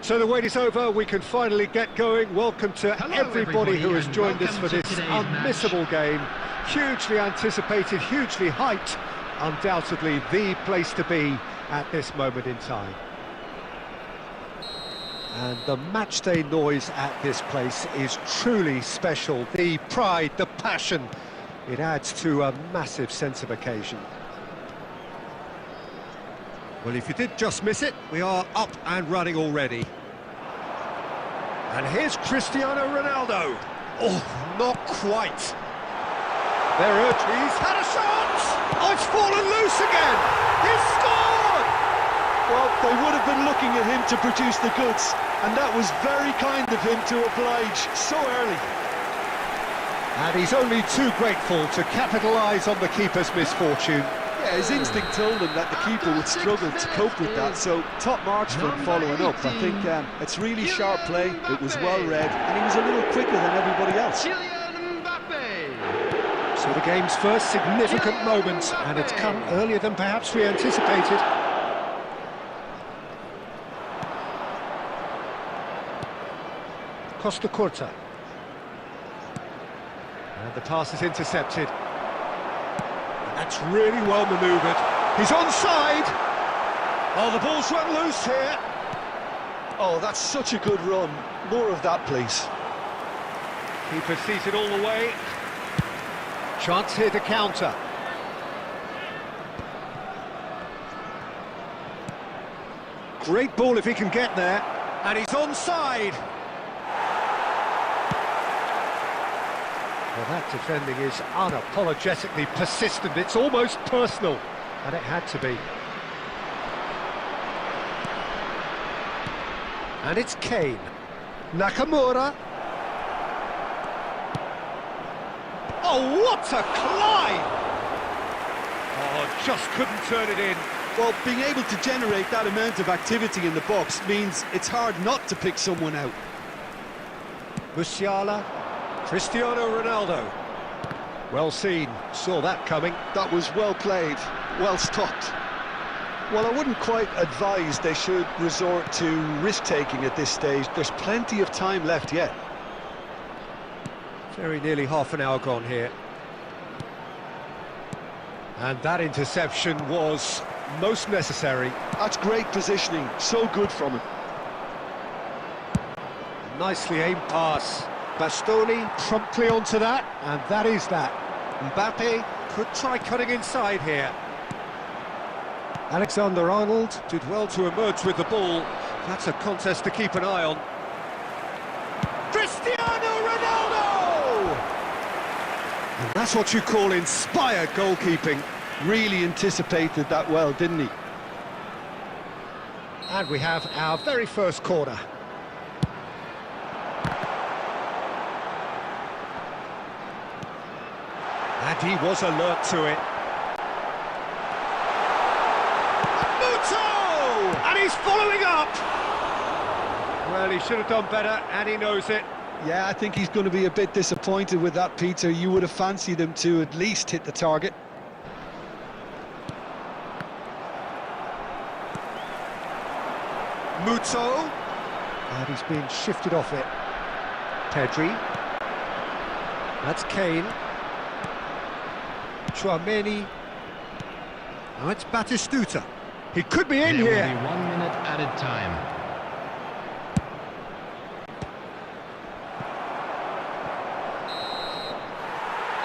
So the wait is over, we can finally get going. Welcome to everybody who has joined us for this unmissable game. Hugely anticipated, hugely hyped, undoubtedly the place to be at this moment in time. And the matchday noise at this place is truly special. The pride, the passion, it adds to a massive sense of occasion. Well, if you did just miss it, we are up and running already. And here's Cristiano Ronaldo. Oh, not quite. They're urged. He's had a shot! Oh, it's fallen loose again! He's scored! Well, they would have been looking at him to produce the goods, and that was very kind of him to oblige so early. And he's only too grateful to capitalise on the keeper's misfortune. Yeah, his instinct told him that the keeper would struggle to cope with that, so top marks for him following up. I think it's really sharp play, it was well read, and he was a little quicker than everybody else. So the game's first significant moment, and it's come earlier than perhaps we anticipated. Costa Curta. And the pass is intercepted. That's really well manoeuvred. He's onside. Oh, the ball's run loose here. Oh, that's such a good run. More of that, please. Keeper sees it all the way. Chance here to counter. Great ball if he can get there. And he's onside. Well, that defending is unapologetically persistent. It's almost personal, and it had to be. And it's Kane. Nakamura. Oh, what a climb! Oh, just couldn't turn it in. Well, being able to generate that amount of activity in the box means it's hard not to pick someone out. Musiala. Cristiano Ronaldo. Well seen, saw that coming. That was well played, well stopped. Well, I wouldn't quite advise they should resort to risk-taking at this stage. There's plenty of time left yet. Very nearly half an hour gone here. And that interception was most necessary. That's great positioning, so good from him. Nicely aimed pass. Bastoni promptly onto that, and that is that. Mbappe could try cutting inside here. Alexander-Arnold did well to emerge with the ball. That's a contest to keep an eye on. Cristiano Ronaldo! And that's what you call inspired goalkeeping. Really anticipated that well, didn't he? And we have our very first corner. And he was alert to it. Muto! And he's following up! Well, he should have done better, and he knows it. Yeah, I think he's going to be a bit disappointed with that, Peter. You would have fancied him to at least hit the target. Muto. And he's being shifted off it. Pedri. That's Kane. Chouameni. Now it's Batistuta. He could be in here. There will be 1 minute added time.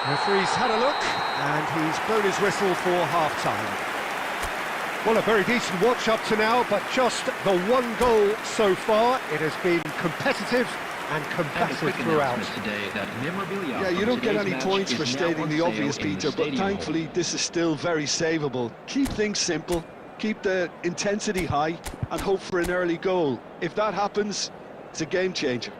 Referee's had a look, and he's blown his whistle for half-time. Well, a very decent watch up to now, but just the one goal so far. It has been competitive and combative throughout. Today that memorabilia yeah, you don't get any points for stating the obvious, Peter, but thankfully this is still very savable. Keep things simple, keep the intensity high, and hope for an early goal. If that happens, it's a game changer.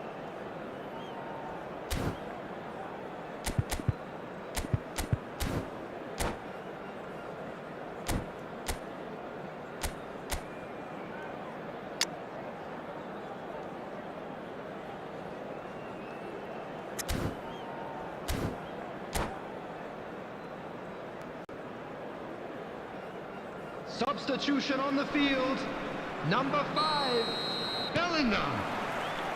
Substitution on the field. Number 5, Bellingham.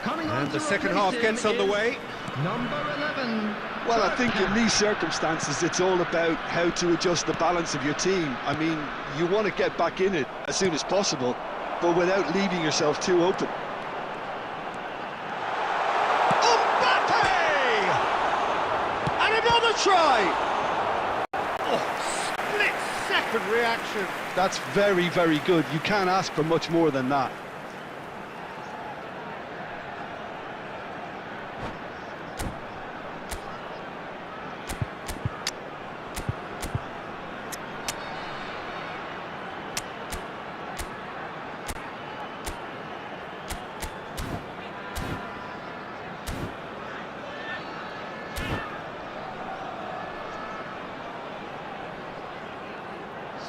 Coming on And the to second replace half him gets underway. is Number 11. Well, I think in these circumstances, it's all about how to adjust the balance of your team. I mean, you want to get back in it as soon as possible, but without leaving yourself too open. Mbappe! And another try! Oh, split-second reaction. That's very, very good. You can't ask for much more than that.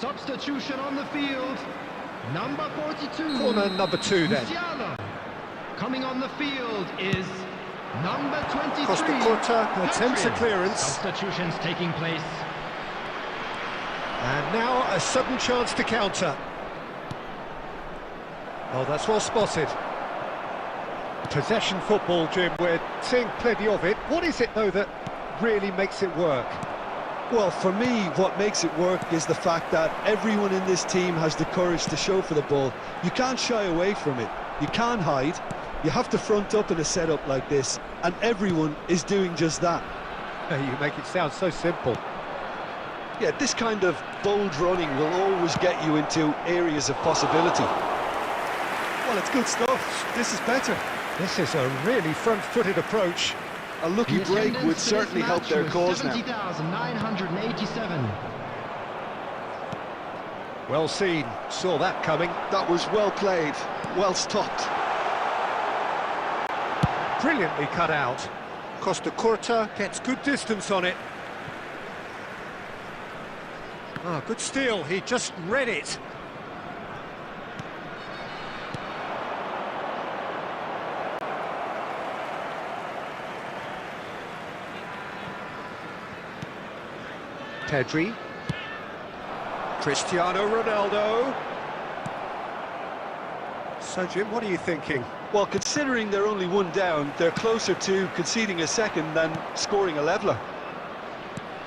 Substitution on the field. Number 42. Corner number 2 then. Musiala. Coming on the field is number 23. Costa Curta attempts a Patrick. clearance. Substitutions taking place. And now a sudden chance to counter. Oh, that's well spotted. Possession football, Jim, we're seeing plenty of it. What is it, though, that really makes it work? Well, for me, what makes it work is the fact that everyone in this team has the courage to show for the ball. You can't shy away from it. You can't hide. You have to front up in a setup like this, and everyone is doing just that. You make it sound so simple. Yeah, this kind of bold running will always get you into areas of possibility. Well, it's good stuff. This is better. This is a really front-footed approach. A lucky The break attendance would for certainly this help match their was cause now. 70,987. Well seen, saw that coming. That was well played, well stopped. Brilliantly cut out. Costa Curta gets good distance on it. Ah, good steal, he just read it. Pedri. Cristiano Ronaldo. So, Jim, what are you thinking? Well, considering they're only one down, they're closer to conceding a second than scoring a leveller.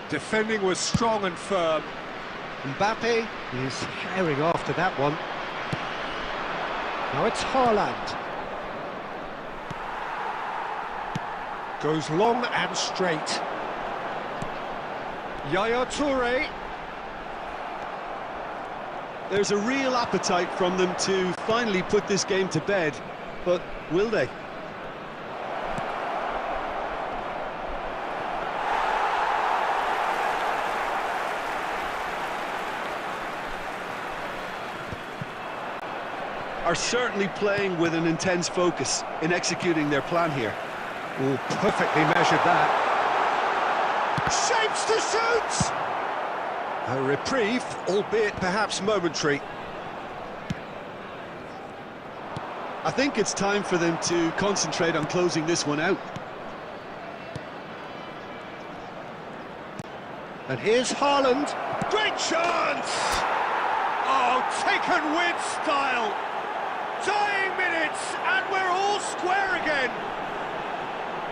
Defending was strong and firm. Mbappe is herring after that one. Now it's Haaland. Goes long and straight. Yaya Toure. There's a real appetite from them to finally put this game to bed, but will they? Are certainly playing with an intense focus in executing their plan here. Oh, perfectly measured that. Shapes to shoot! A reprieve, albeit perhaps momentary. I think it's time for them to concentrate on closing this one out. And here's Haaland. Great chance! Oh, taken with style. Dying minutes, and we're all square again.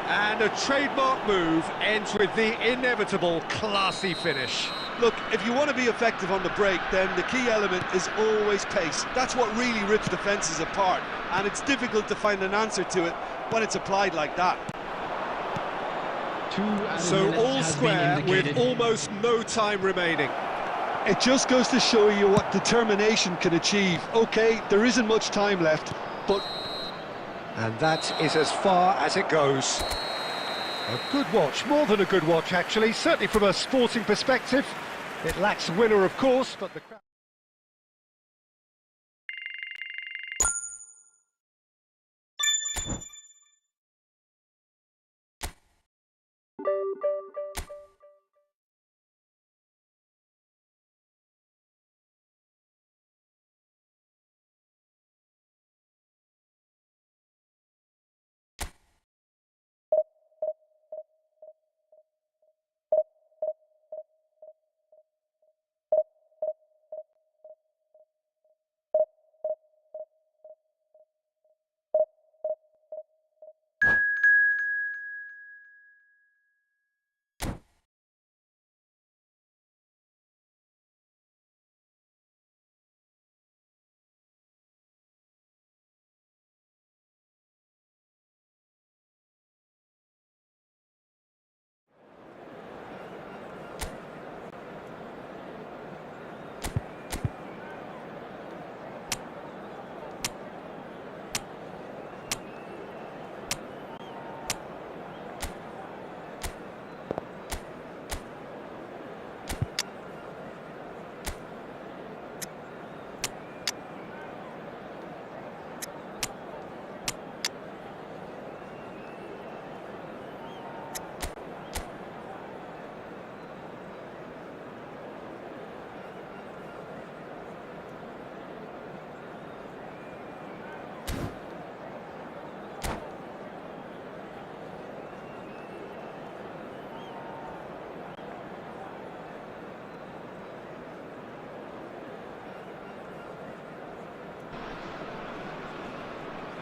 And a trademark move ends with the inevitable classy finish. Look, if you want to be effective on the break, then the key element is always pace. That's what really rips defences apart, and it's difficult to find an answer to it when it's applied like that. So all square with almost no time remaining. It just goes to show you what determination can achieve. OK, there isn't much time left, but... And that is as far as it goes. A good watch, more than a good watch actually, certainly from a sporting perspective. It lacks a winner, of course, but the crowd...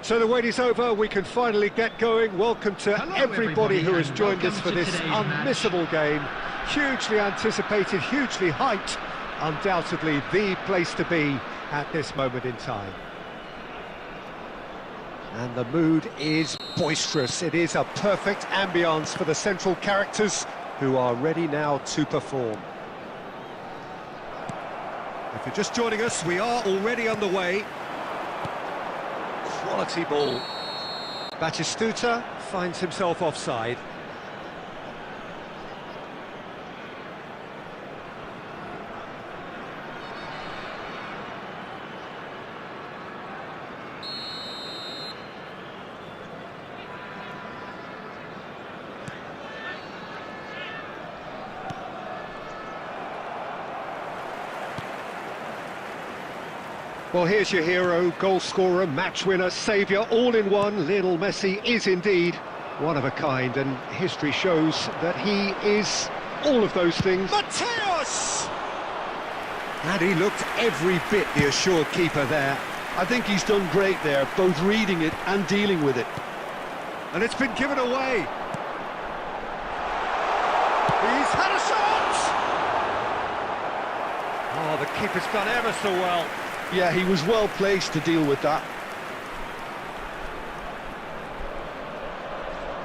So the wait is over, we can finally get going. Welcome to Hello, everybody who has and joined us welcome for to this today's match. unmissable game. Hugely anticipated, hugely hyped. Undoubtedly the place to be at this moment in time. And the mood is boisterous. It is a perfect ambience for the central characters who are ready now to perform. If you're just joining us, we are already underway. Quality ball. Batistuta finds himself offside. Well, here's your hero, goal scorer, match winner, saviour, all in one. Lionel Messi is indeed one of a kind, and history shows that he is all of those things. Mateus! And he looked every bit the assured keeper there. I think he's done great there, both reading it and dealing with it. And it's been given away. He's had a shot! Oh, the keeper's done ever so well. Yeah, he was well placed to deal with that.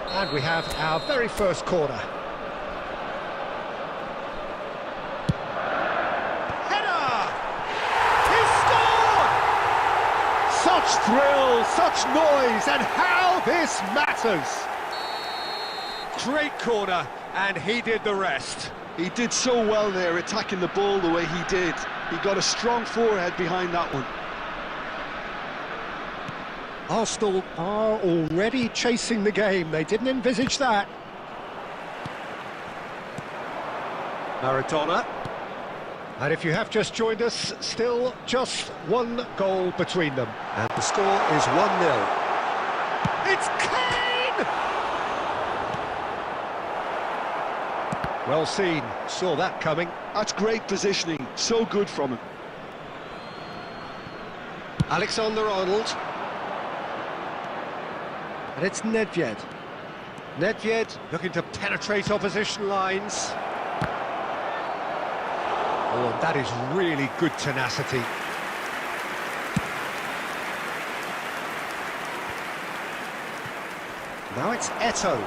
And we have our very first corner. Header! He scored! Such thrill, such noise, and how this matters! Great corner, and he did the rest. He did so well there, attacking the ball the way he did. He got a strong forehead behind that one. Arsenal are already chasing the game. They didn't envisage that. Maradona. And if you have just joined us, still just one goal between them. And the score is 1-0. It's Kane! Well seen, saw that coming. That's great positioning, so good from him. Alexander-Arnold. And it's Nedved. Nedved looking to penetrate opposition lines. Oh, and that is really good tenacity. Now it's Eto'o.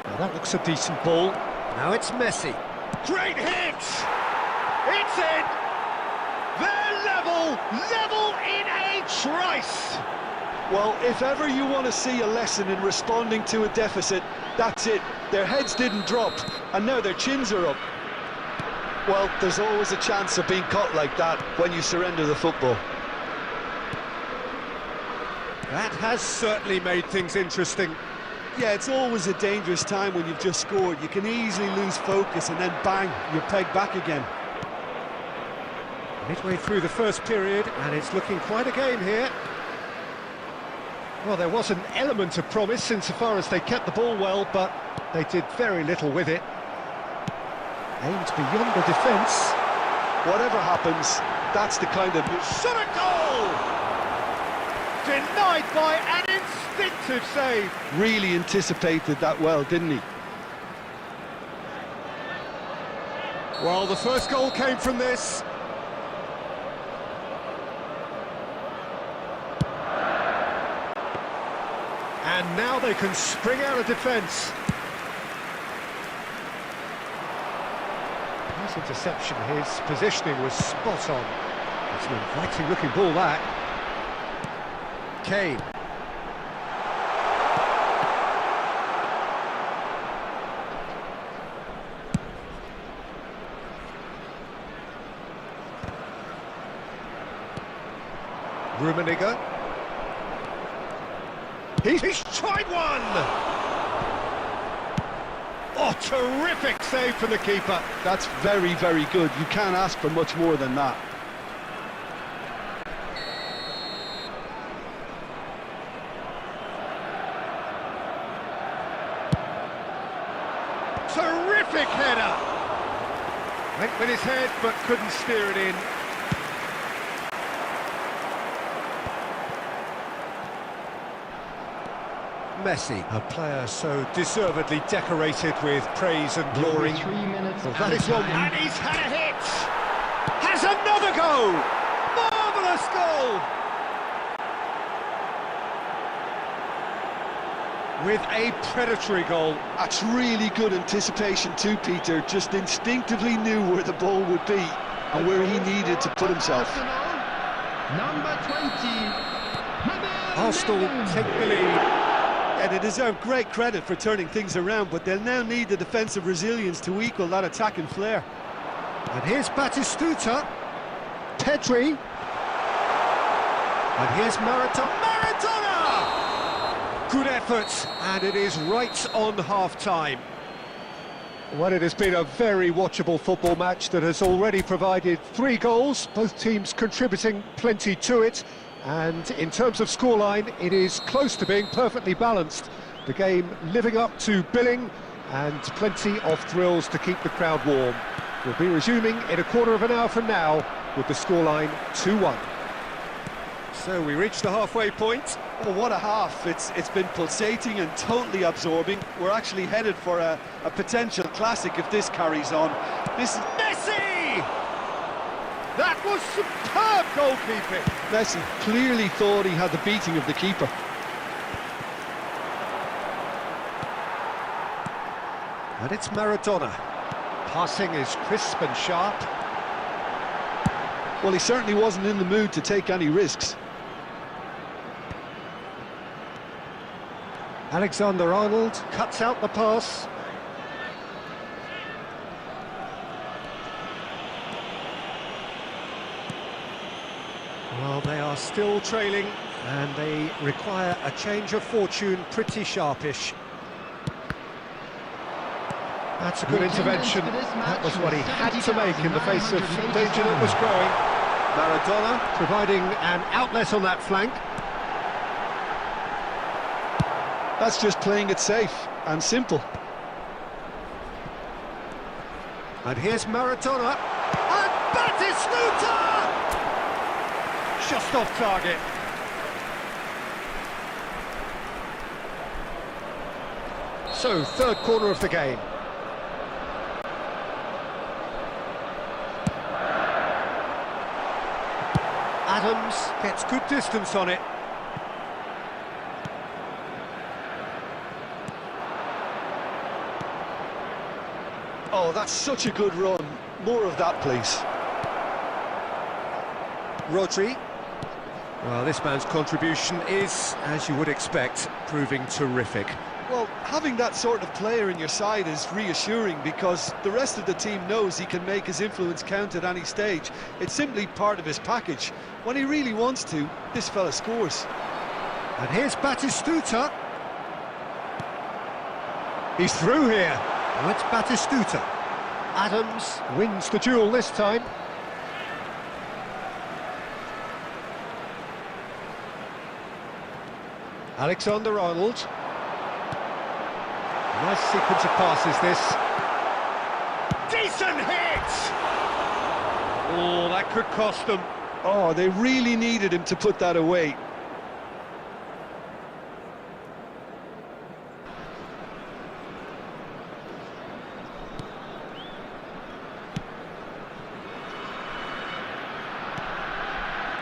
Now that looks a decent ball. Now it's Messi. Great hit! It's in! They're level in a trice! Well, if ever you want to see a lesson in responding to a deficit, that's it. Their heads didn't drop, and now their chins are up. Well, there's always a chance of being caught like that when you surrender the football. That has certainly made things interesting. Yeah, it's always a dangerous time when you've just scored. You can easily lose focus and then bang, you're pegged back again. Midway through the first period, and it's looking quite a game here. Well, there was an element of promise insofar as they kept the ball well, but they did very little with it. Aimed beyond the defence. Whatever happens, that's the kind of... Shot a goal! Denied by an instinctive save. Really anticipated that well, didn't he? Well, the first goal came from this. And now they can spring out of defence. Nice interception, his positioning was spot on. It's an inviting looking ball, that. Kane. Rummenigge. He's tried one! Oh, terrific save from the keeper. That's very, very good. You can't ask for much more than that. Terrific header! Went with his head, but couldn't steer it in. Messi, a player so deservedly decorated with praise and glory. 3 minutes Well, that is one, and he's had a hit! Has another go! Marvellous goal! With a predatory goal. That's really good anticipation too, Peter. Just instinctively knew where the ball would be and where he needed to put himself. Number 20. Arsenal take the lead. Yeah, they deserve great credit for turning things around, but they'll now need the defensive resilience to equal that attacking flair. And here's Batistuta. Pedri. And here's Maradona! Good effort, and it is right on half-time. Well, it has been a very watchable football match that has already provided 3 goals, both teams contributing plenty to it. And in terms of scoreline, it is close to being perfectly balanced. The game living up to billing and plenty of thrills to keep the crowd warm. We'll be resuming in a quarter of an hour from now with the scoreline 2-1. So we reach the halfway point. Oh, what a half. It's been pulsating and totally absorbing. We're actually headed for a potential classic if this carries on. This is Messi! That was superb goalkeeping. Messi clearly thought he had the beating of the keeper. And it's Maradona. Passing is crisp and sharp. Well, he certainly wasn't in the mood to take any risks. Alexander-Arnold cuts out the pass. Well, they are still trailing, and they require a change of fortune pretty sharpish. That's a good intervention. That was what he had to make in the face of danger that was growing. Maradona providing an outlet on that flank. That's just playing it safe and simple. And here's Maradona. And Batistuta! Just off target. So, third quarter of the game. Adams gets good distance on it. Oh, that's such a good run. More of that, please. Rodri. Well, this man's contribution is, as you would expect, proving terrific. Well, having that sort of player in your side is reassuring because the rest of the team knows he can make his influence count at any stage. It's simply part of his package. When he really wants to, this fella scores. And here's Batistuta. He's through here. And it's Batistuta. Adams wins the duel this time. Alexander-Arnold. Nice sequence of passes, this. Decent hit! Oh, that could cost them. Oh, they really needed him to put that away.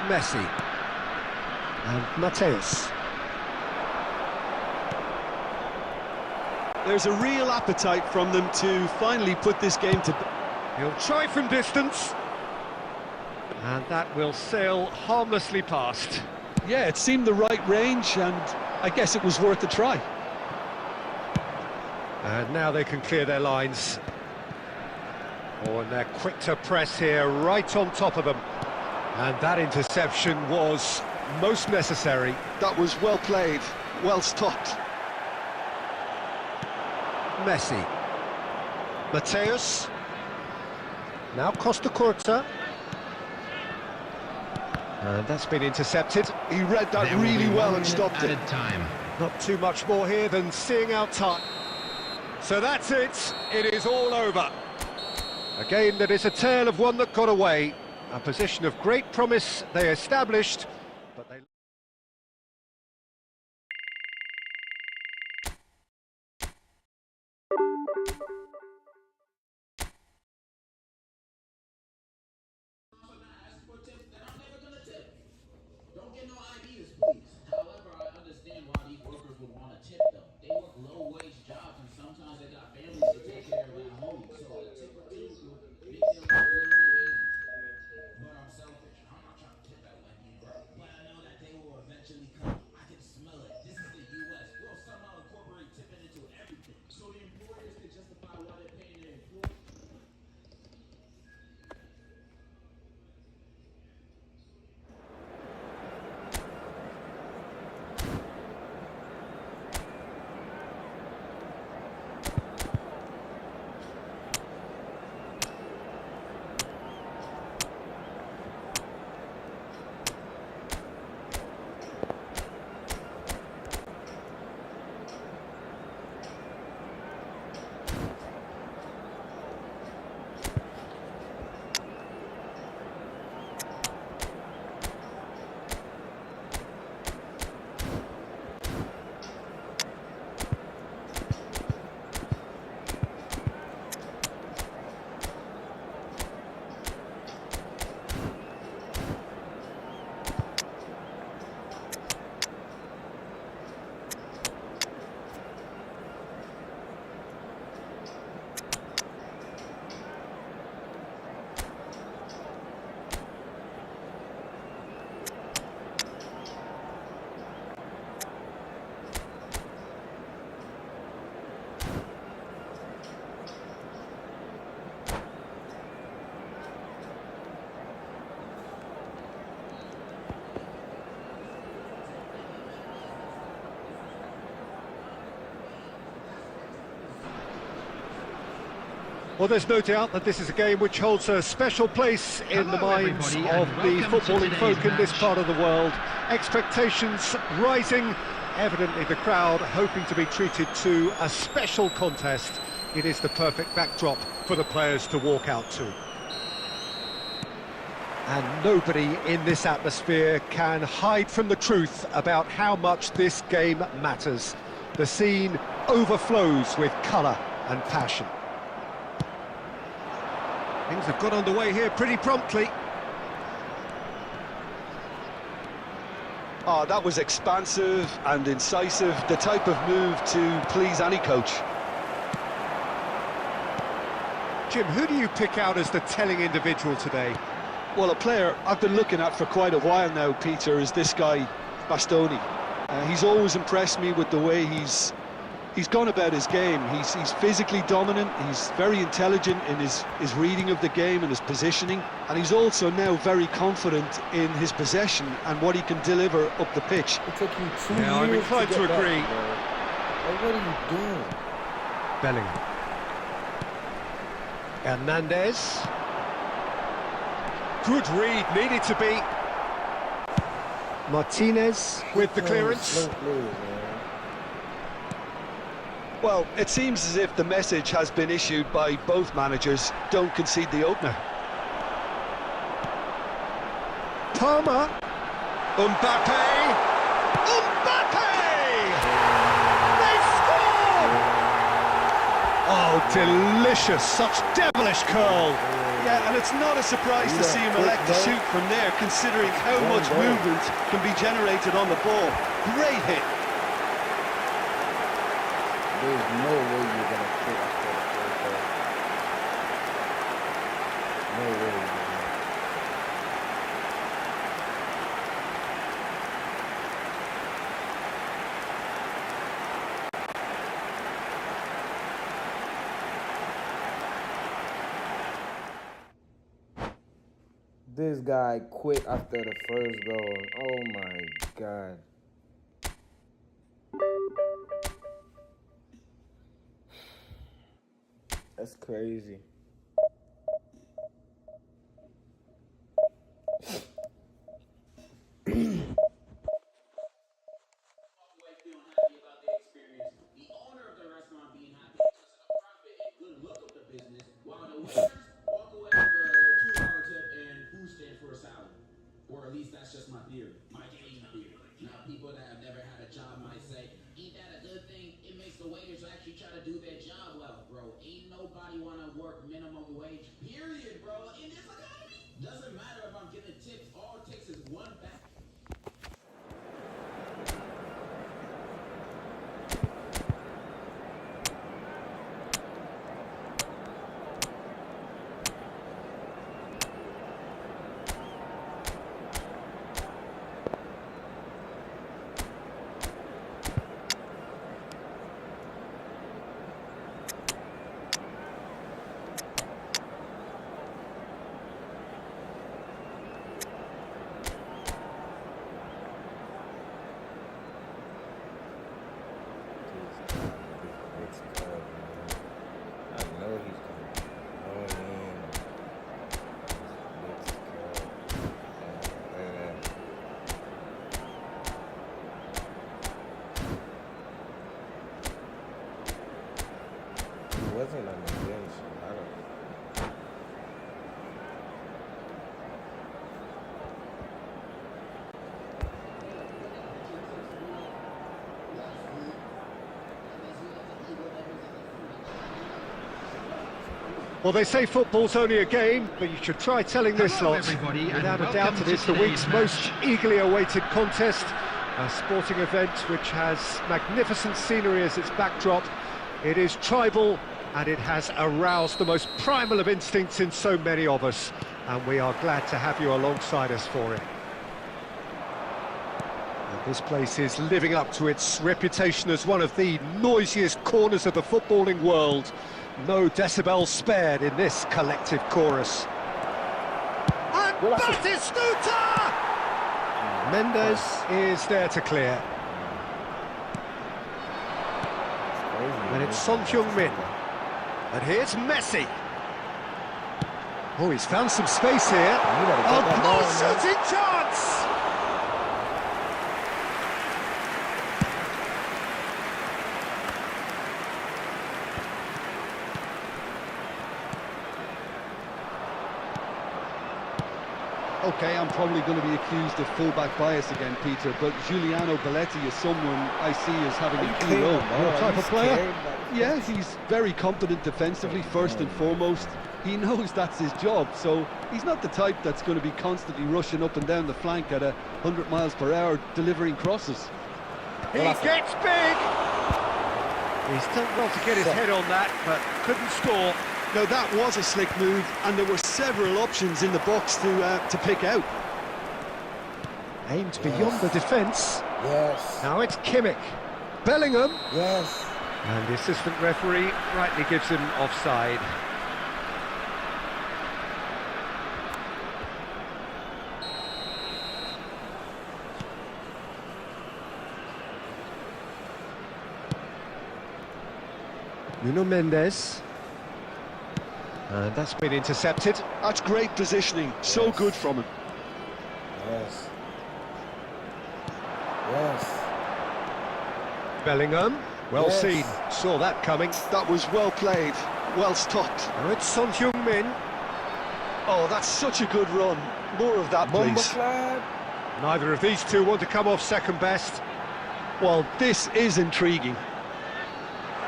Messi. And Mateus. There's a real appetite from them to finally put this game to... He'll try from distance. And that will sail harmlessly past. Yeah, it seemed the right range, and I guess it was worth a try. And now they can clear their lines. Oh, and they're quick to press here, right on top of them. And that interception was most necessary. That was well played, well stopped. Messi. Mateus. Now Costa Curta. And that's been intercepted. He read that really well and stopped it. Time. Not too much more here than seeing out time. So that's it. It is all over. A game that is a tale of one that got away. A position of great promise they established, but they... Well, there's no doubt that this is a game which holds a special place in the minds of the footballing folk in this part of the world. Expectations rising, evidently the crowd hoping to be treated to a special contest. It is the perfect backdrop for the players to walk out to. And nobody in this atmosphere can hide from the truth about how much this game matters. The scene overflows with colour and passion. Things have got underway here pretty promptly. Oh, that was expansive and incisive, the type of move to please any coach. Jim, who do you pick out as the telling individual today? Well, a player I've been looking at for quite a while now, Peter, is this guy, Bastoni. He's always impressed me with the way he's gone about his game. He's physically dominant, he's very intelligent in his reading of the game and his positioning, and he's also now very confident in his possession and what he can deliver up the pitch. It took you 2 years I'm inclined to agree. Like, what are you doing? Bellingham. Hernandez. Good read, needed to be. Martinez with the clearance. Well, it seems as if the message has been issued by both managers: don't concede the opener. Palmer. Mbappe. Mbappe! They score! Oh, delicious, such devilish curl. Yeah, and it's not a surprise to see him elect to shoot from there, considering how much movement can be generated on the ball. Great hit. There's no way you're gonna quit after the first goal. No way you're gonna. This guy quit after the first goal. Oh my God. That's crazy. Or at least that's just my theory. My theory. Now, people that have never had a job might say, ain't that a good thing? It makes the waiters actually try to do their job well, bro. Ain't nobody want to work minimum wage, period, bro. In this economy, doesn't matter if I'm getting tips. All it takes is one back. Wasn't on the bench. I don't. Well, they say football's only a game, but you should try telling this Hello, lot. everybody, and Without a welcome doubt, it to is the today's week's match. most eagerly awaited contest. A sporting event which has magnificent scenery as its backdrop. It is tribal, and it has aroused the most primal of instincts in so many of us. And we are glad to have you alongside us for it. And this place is living up to its reputation as one of the noisiest corners of the footballing world. No decibels spared in this collective chorus. And Batistuta! Mendes is there to clear. And it's Son Heung-min. And here's Messi. Oh, he's found some space here. You better get Oh, that ball, goal man. shooting chance! Okay, I'm probably going to be accused of fullback bias again, Peter, but Giuliano Belletti is someone I see as having a key role. Your type of player? Yeah, he's very competent defensively, first and foremost. He knows that's his job, so he's not the type that's going to be constantly rushing up and down the flank at 100 miles per hour, delivering crosses. He gets big! He's done well to get his head on that, but couldn't score. Now that was a slick move, and there were several options in the box to pick out. Aimed beyond the defence. Yes. Now it's Kimmich. Bellingham. Yes. And the assistant referee rightly gives him offside. Nuno Mendes. And that's been intercepted. That's great positioning, so good from him. Yes. Yes. Bellingham. Well Yes. seen. Saw that coming. That was well played, well stopped. Now it's Son Heung-min. Oh, that's such a good run. More of that, Bomba please. clad. Neither of these two want to come off second best. Well, this is intriguing.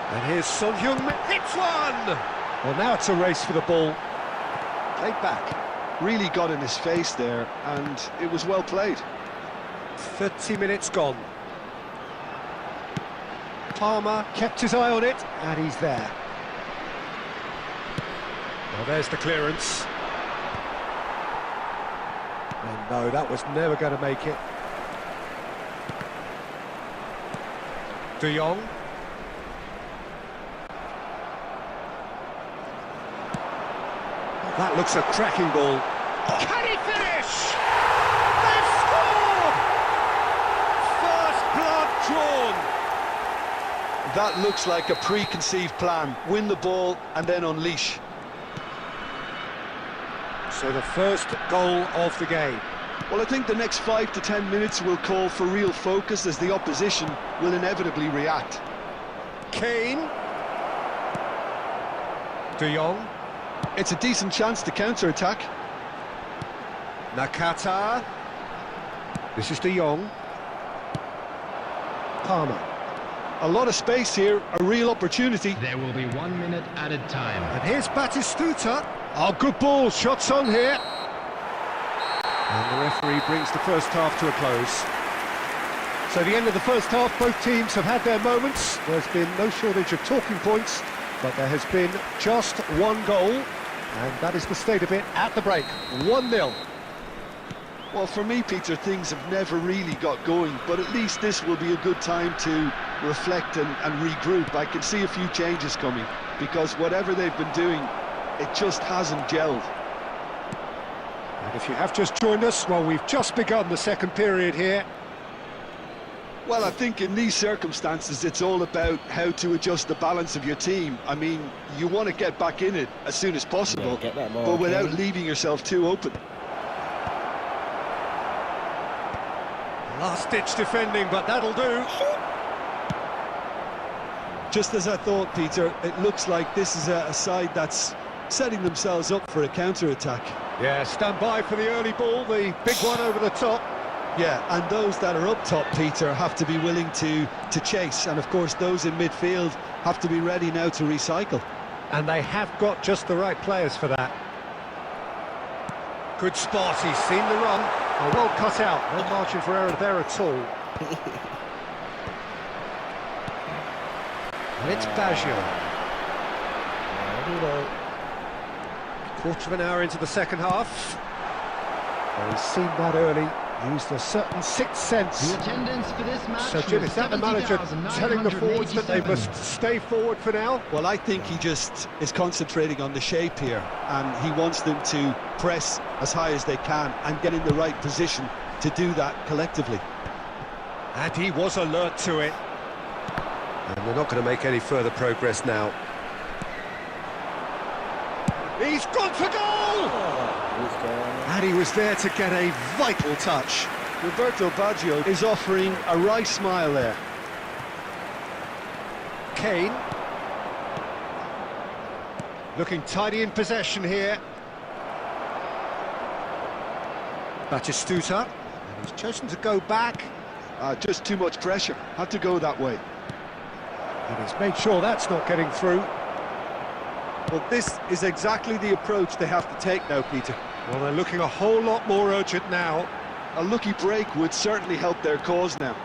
And here's Son Heung-min. Hits one! Well, now it's a race for the ball. Played back. Really got in his face there, and it was well played. 30 minutes gone. Palmer kept his eye on it, and he's there. Well, there's the clearance. And no, that was never going to make it. De Jong. That looks a cracking ball. Can he finish? They've scored! First blood drawn. That looks like a preconceived plan. Win the ball and then unleash. So the first goal of the game. Well, I think the next 5 to 10 minutes will call for real focus as the opposition will inevitably react. Kane. De Jong. It's a decent chance to counter-attack. Nakata. This is De Jong. Palmer. A lot of space here, a real opportunity. There will be 1 minute added time. And here's Batistuta. Oh, good ball. Shots on here. And the referee brings the first half to a close. So the end of the first half, both teams have had their moments. There's been no shortage of talking points, but there has been just one goal, and that is the state of it at the break. 1-0. Well, for me, Peter, things have never really got going, but at least this will be a good time to reflect and regroup. I can see a few changes coming, because whatever they've been doing, it just hasn't gelled. And if you have just joined us, well, we've just begun the second period here. Well, I think in these circumstances, it's all about how to adjust the balance of your team. I mean, you want to get back in it as soon as possible, Yeah, get that ball, but without Kane. leaving yourself too open. Last-ditch defending, but that'll do. Just as I thought, Peter, it looks like this is a side that's setting themselves up for a counter-attack. Yeah, stand by for the early ball, the big one over the top. Yeah, and those that are up top, Peter, have to be willing to chase, and of course those in midfield have to be ready now to recycle. And they have got just the right players for that. Good spot, he's seen the run. Oh, well cut out, no margin for error there at all. And it's Baggio. Quarter of an hour into the second half. Well, he's seen that early, used a certain sixth sense. The attendance for this match So, Jim, was is that the manager telling the forwards that they 70,987. must stay forward for now? Well, I think he just is concentrating on the shape here, and he wants them to press as high as they can and get in the right position to do that collectively. And he was alert to it. And they're not going to make any further progress now. He's gone for goal! And he was there to get a vital touch. Roberto Baggio is offering a wry smile there. Kane. Looking tidy in possession here. Batistuta. And he's chosen to go back. Just too much pressure. Had to go that way. And he's made sure that's not getting through. Well, this is exactly the approach they have to take now, Peter. Well, they're looking a whole lot more urgent now. A lucky break would certainly help their cause now.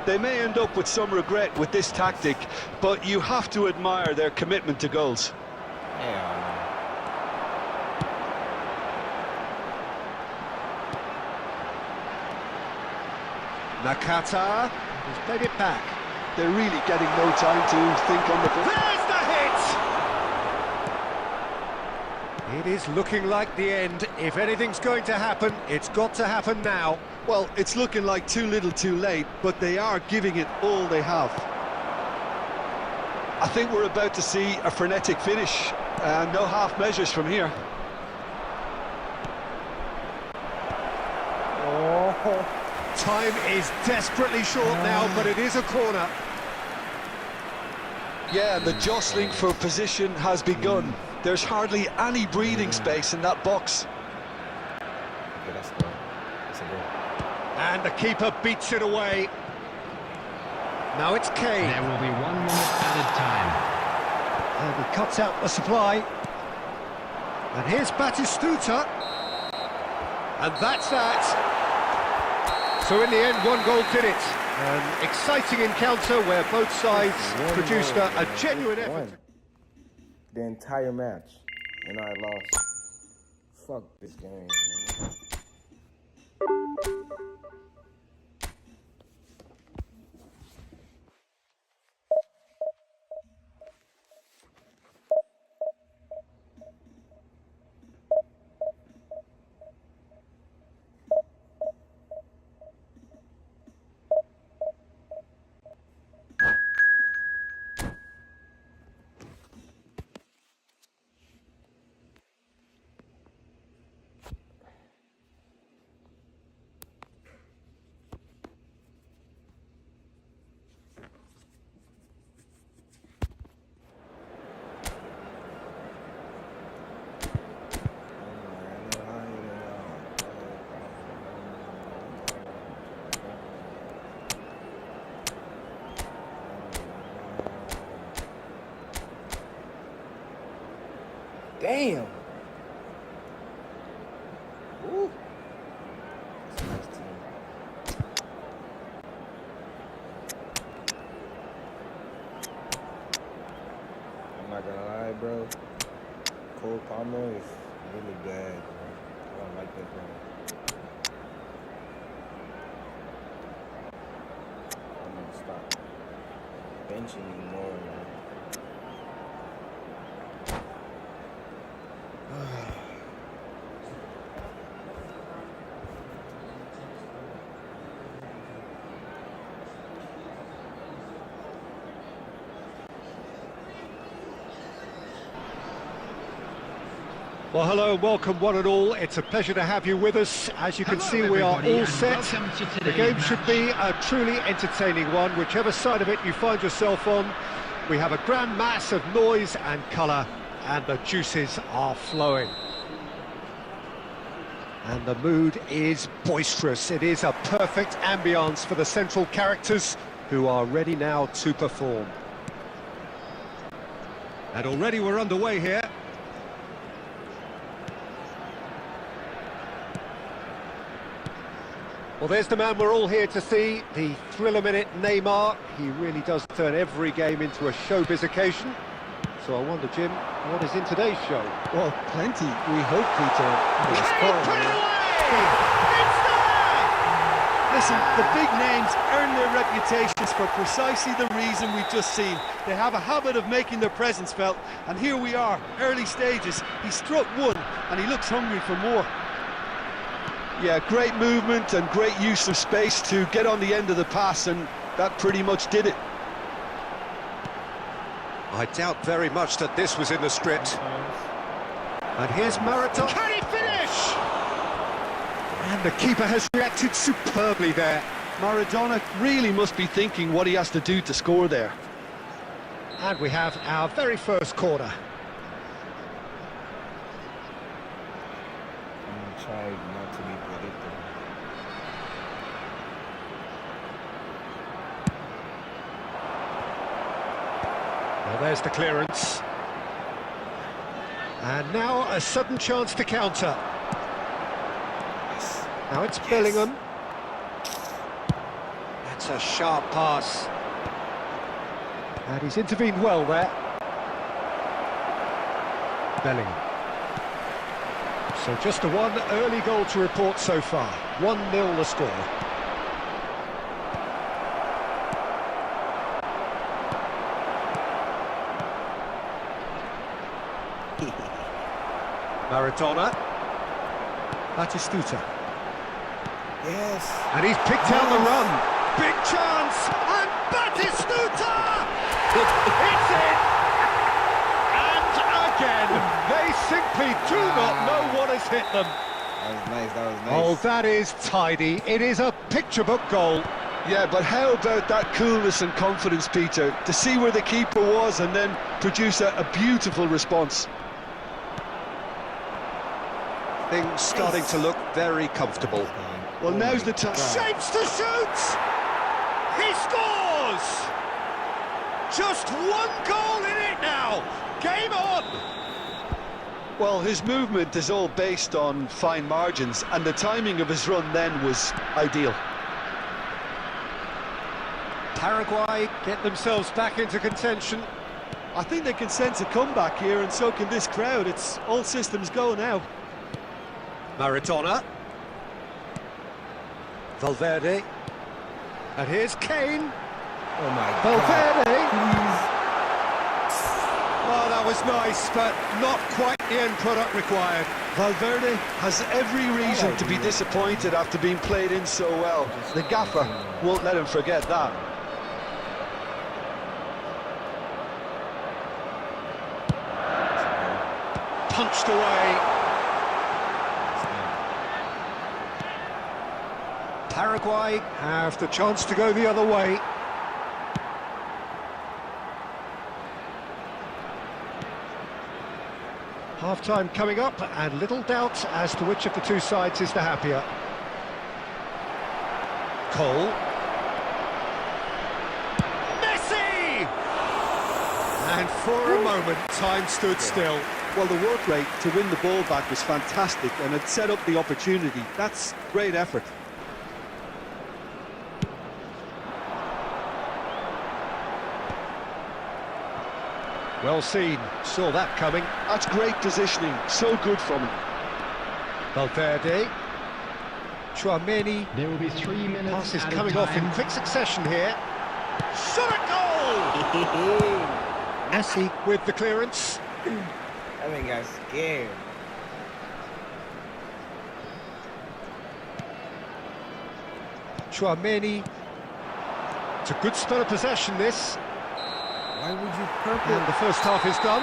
They may end up with some regret with this tactic, but you have to admire their commitment to goals. Nakata has played it back. They're really getting no time to think on the ball. There's the hit! It is looking like the end. If anything's going to happen, it's got to happen now. Well, it's looking like too little too late, but they are giving it all they have. I think we're about to see a frenetic finish. No half measures from here. Time is desperately short now, but it is a corner. Yeah, the jostling for position has begun. There's hardly any breathing space in that box. Okay, that's good. That's a goal. And the keeper beats it away. Now it's Kane. There will be 1 minute added time. And he cuts out the supply. And here's Batistuta. And that's that. So in the end, 1 goal did it. An exciting encounter where both sides produced a genuine effort. The entire match, and I lost. Fuck this game, man. Damn. Ooh. That's a nice team. I'm not gonna lie, bro. Cole Palmer is really bad, bro. I don't like that guy. I'm gonna stop benching you more, man. Well, hello and welcome one and all. It's a pleasure to have you with us. As you can see, we are all set. The game should be a truly entertaining one, whichever side of it you find yourself on. We have a grand mass of noise and colour, and the juices are flowing. And the mood is boisterous. It is a perfect ambience for the central characters who are ready now to perform. And already we're underway here. Well, there's the man we're all here to see, the thriller-minute Neymar. He really does turn every game into a showbiz occasion. So I wonder, Jim, what is in today's show? Well, plenty. We hope, Peter. Listen, the big names earn their reputations for precisely the reason we've just seen. They have a habit of making their presence felt, and here we are, early stages. He struck one, and he looks hungry for more. Yeah, great movement and great use of space to get on the end of the pass, and that pretty much did it. I doubt very much that this was in the script. And here's Maradona. Can he finish? And the keeper has reacted superbly there. Maradona really must be thinking what he has to do to score there. And we have our very first corner. I'm gonna try not to be predictable. Well, there's the clearance. And now a sudden chance to counter. Now it's Bellingham. That's a sharp pass. And he's intervened well there. Bellingham. So just the one early goal to report so far. 1-0 the score. Maradona. Batistuta. Yes. And he's picked out the run. Big chance. And Batistuta! It's in! And again, they simply do not know what has hit them. That was nice, that was nice. Oh, that is tidy. It is a picture book goal. Yeah, but how about that coolness and confidence, Peter, to see where the keeper was and then produce a beautiful response. Things starting to look very comfortable. Well, now's the time. Shapes to shoot! He scores! Just one goal in it now! Game on! Well, his movement is all based on fine margins, and the timing of his run then was ideal. Paraguay get themselves back into contention. I think they can sense a comeback here, and so can this crowd. It's all systems go now. Maradona. Valverde. And here's Kane. Oh my Valverde. God. Oh, that was nice, but not quite the end product required. Valverde has every reason to be disappointed after being played in so well. The gaffer won't let him forget that. Punched away. Paraguay have the chance to go the other way. Half-time coming up, and little doubt as to which of the two sides is the happier. Cole. Messi! And for a moment, time stood still. Well, the work rate to win the ball back was fantastic, and it set up the opportunity. That's great effort. Well seen, saw that coming. That's great positioning, so good from him. Valverde. Chouameni. There will be 3 minutes. Passes coming off in quick succession here. Shot a goal! Messi with the clearance. I think got scared. Chouameni. It's a good spell of possession, this. Why would you purple? And the first half is done.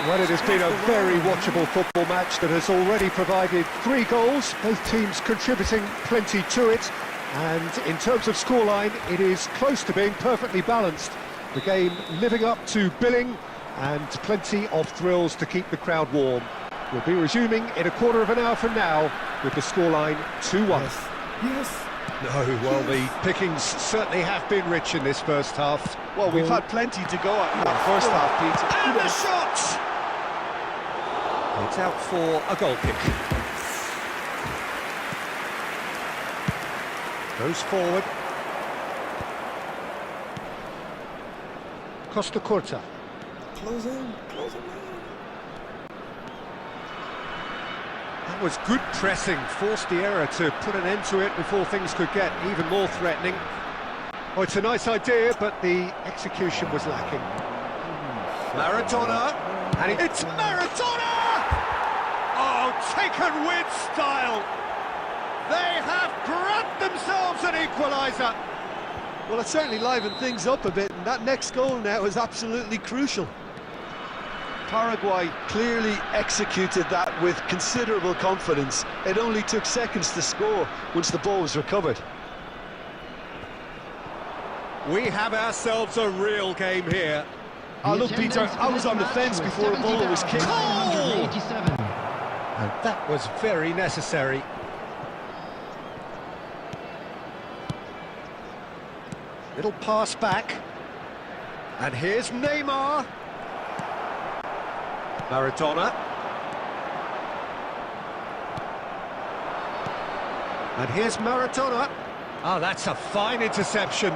Well, it has been a very watchable football match that has already provided 3 goals, both teams contributing plenty to it. And in terms of scoreline, it is close to being perfectly balanced. The game living up to billing and plenty of thrills to keep the crowd warm. We'll be resuming in a quarter of an hour from now with the scoreline 2-1. Yes. Yes. No, well, the pickings certainly have been rich in this first half. Well, we've had plenty to go at in that first half, Peter. And the shot! It's out for a goal kick. Goes forward. Costa Curta. Close in. That was good pressing, forced the error to put an end to it before things could get even more threatening. Oh, it's a nice idea, but the execution was lacking. Maradona, and it's Maradona! Oh, taken with style! They have grabbed themselves an equaliser. Well, it certainly livened things up a bit, and that next goal now is absolutely crucial. Paraguay clearly executed that with considerable confidence. It only took seconds to score once the ball was recovered. We have ourselves a real game here. Oh, look, Peter, I was on the fence before a ball was kicked. And that was very necessary. Little pass back. And here's Neymar. Maradona. And here's Maradona. Oh, that's a fine interception.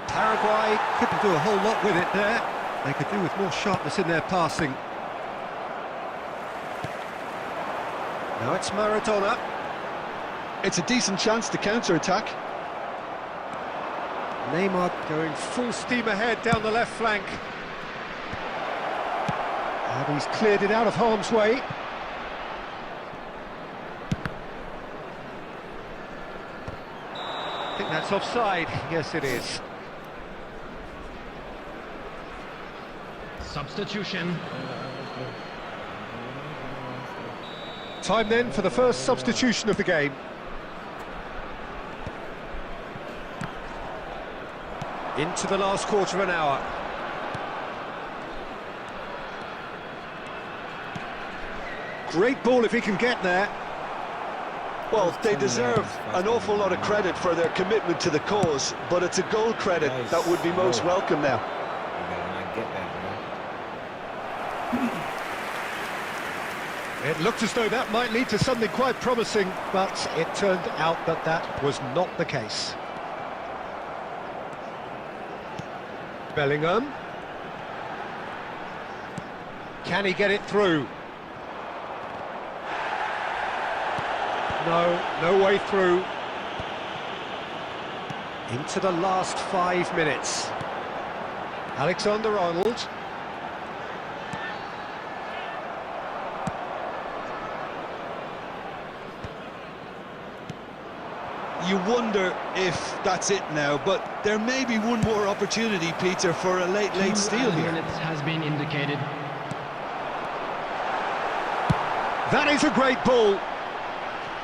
Paraguay couldn't do a whole lot with it there. They could do with more sharpness in their passing. Now it's Maradona. It's a decent chance to counter-attack. Neymar going full steam ahead down the left flank. And he's cleared it out of harm's way. I think that's offside. Yes, it is. Substitution. Time then for the first substitution of the game. Into the last quarter of an hour. Great ball if he can get there. Well, they deserve an awful lot of credit for their commitment to the cause, but it's a goal credit that would be most welcome now. You gotta not get that, man. It looked as though that might lead to something quite promising, but it turned out that that was not the case. Bellingham. Can he get it through? No way through. Into the last 5 minutes. Alexander-Arnold. You wonder if that's it now, but there may be one more opportunity, Peter, for a late steal here. Minutes has been indicated. That is a great ball.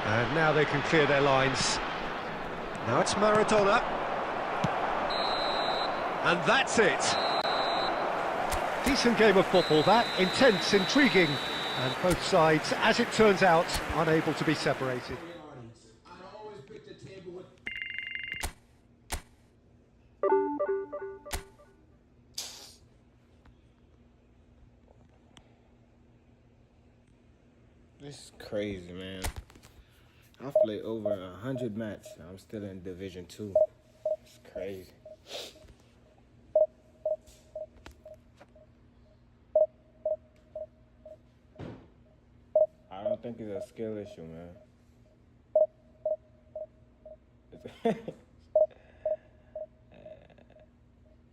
And now they can clear their lines. Now it's Maradona. And that's it. Decent game of football, that. Intense, intriguing. And both sides, as it turns out, unable to be separated. This is crazy, man. I've played over 100 matches. I'm still in Division 2. It's crazy. I don't think it's a skill issue, man.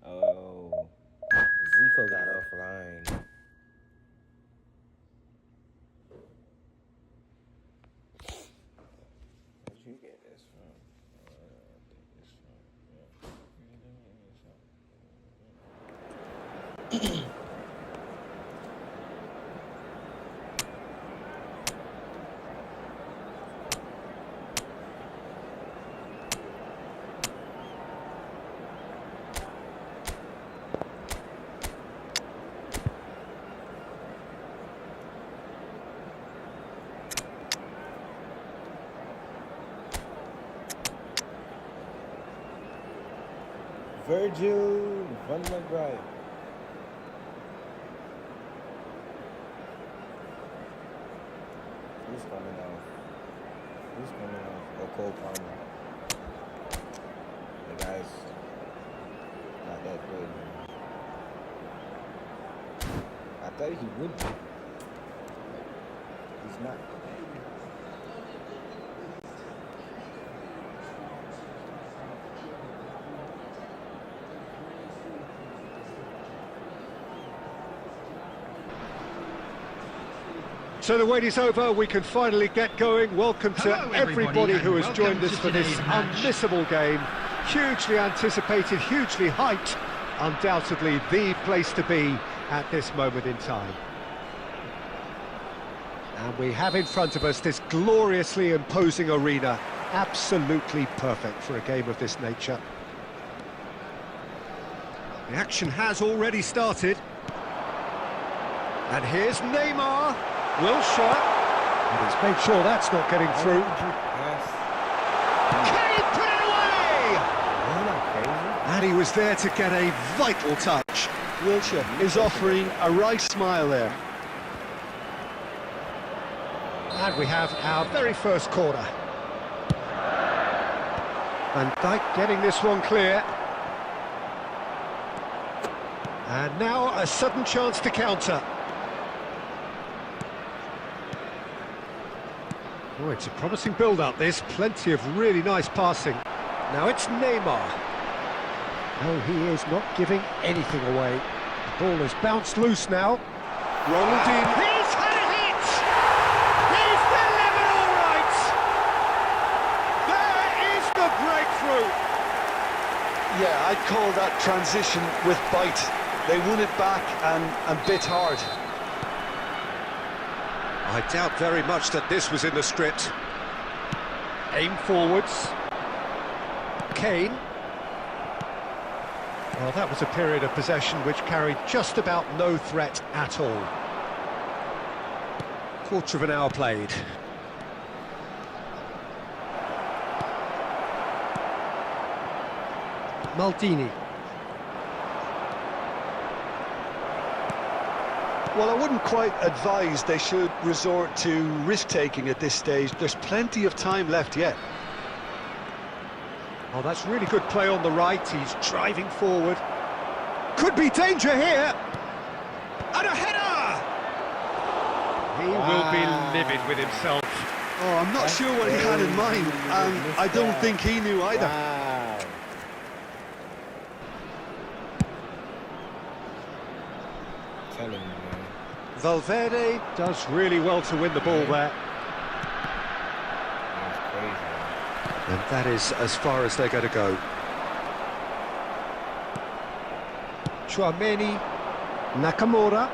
Oh, Zico got offline. Where'd you get this from? Virgil van der Graaf. He's coming off. Oh, Cole Palmer. The guy's not that good, man. I thought he would be. He's not. So the wait is over, we can finally get going. Welcome to Hello, everybody who has welcome joined us to for this today's match. unmissable game. Hugely anticipated, hugely hyped. Undoubtedly the place to be at this moment in time. And we have in front of us this gloriously imposing arena. Absolutely perfect for a game of this nature. The action has already started. And here's Neymar. Wilshere. And he's made sure that's not getting through. Yes. Kane put it away! Isn't that crazy? And he was there to get a vital touch. Wilshere is offering a right smile there. And we have our very first corner. Van Dijk getting this one clear. And now a sudden chance to counter. Oh, it's a promising build-up, this. Plenty of really nice passing. Now it's Neymar. No, he is not giving anything away. The ball has bounced loose now. Ronaldinho. He's had a hit! He's delivered all right! There is the breakthrough! Yeah, I'd call that transition with bite. They won it back and bit hard. I doubt very much that this was in the script. Aim forwards. Kane. Well, that was a period of possession which carried just about no threat at all. Quarter of an hour played. Maldini. Well, I wouldn't quite advise they should resort to risk-taking at this stage. There's plenty of time left yet. Oh, that's really good play on the right. He's driving forward. Could be danger here. And a header! He will be livid with himself. Oh, I'm not sure what he had in mind, and I don't think he knew either. Wow. Telling you, man. Valverde does really well to win the ball there. That's crazy, man. And that is as far as they're going to go. Chouameni, Nakamura.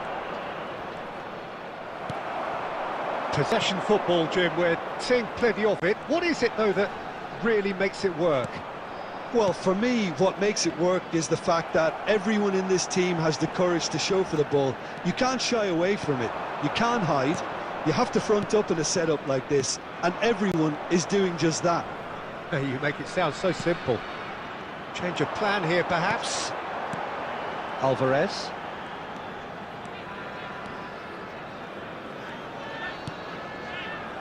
Possession football, Jim, we're seeing plenty of it. What is it, though, that really makes it work? Well, for me, what makes it work is the fact that everyone in this team has the courage to show for the ball. You can't shy away from it. You can't hide. You have to front up in a setup like this, and everyone is doing just that. You make it sound so simple. Change of plan here, perhaps. Alvarez.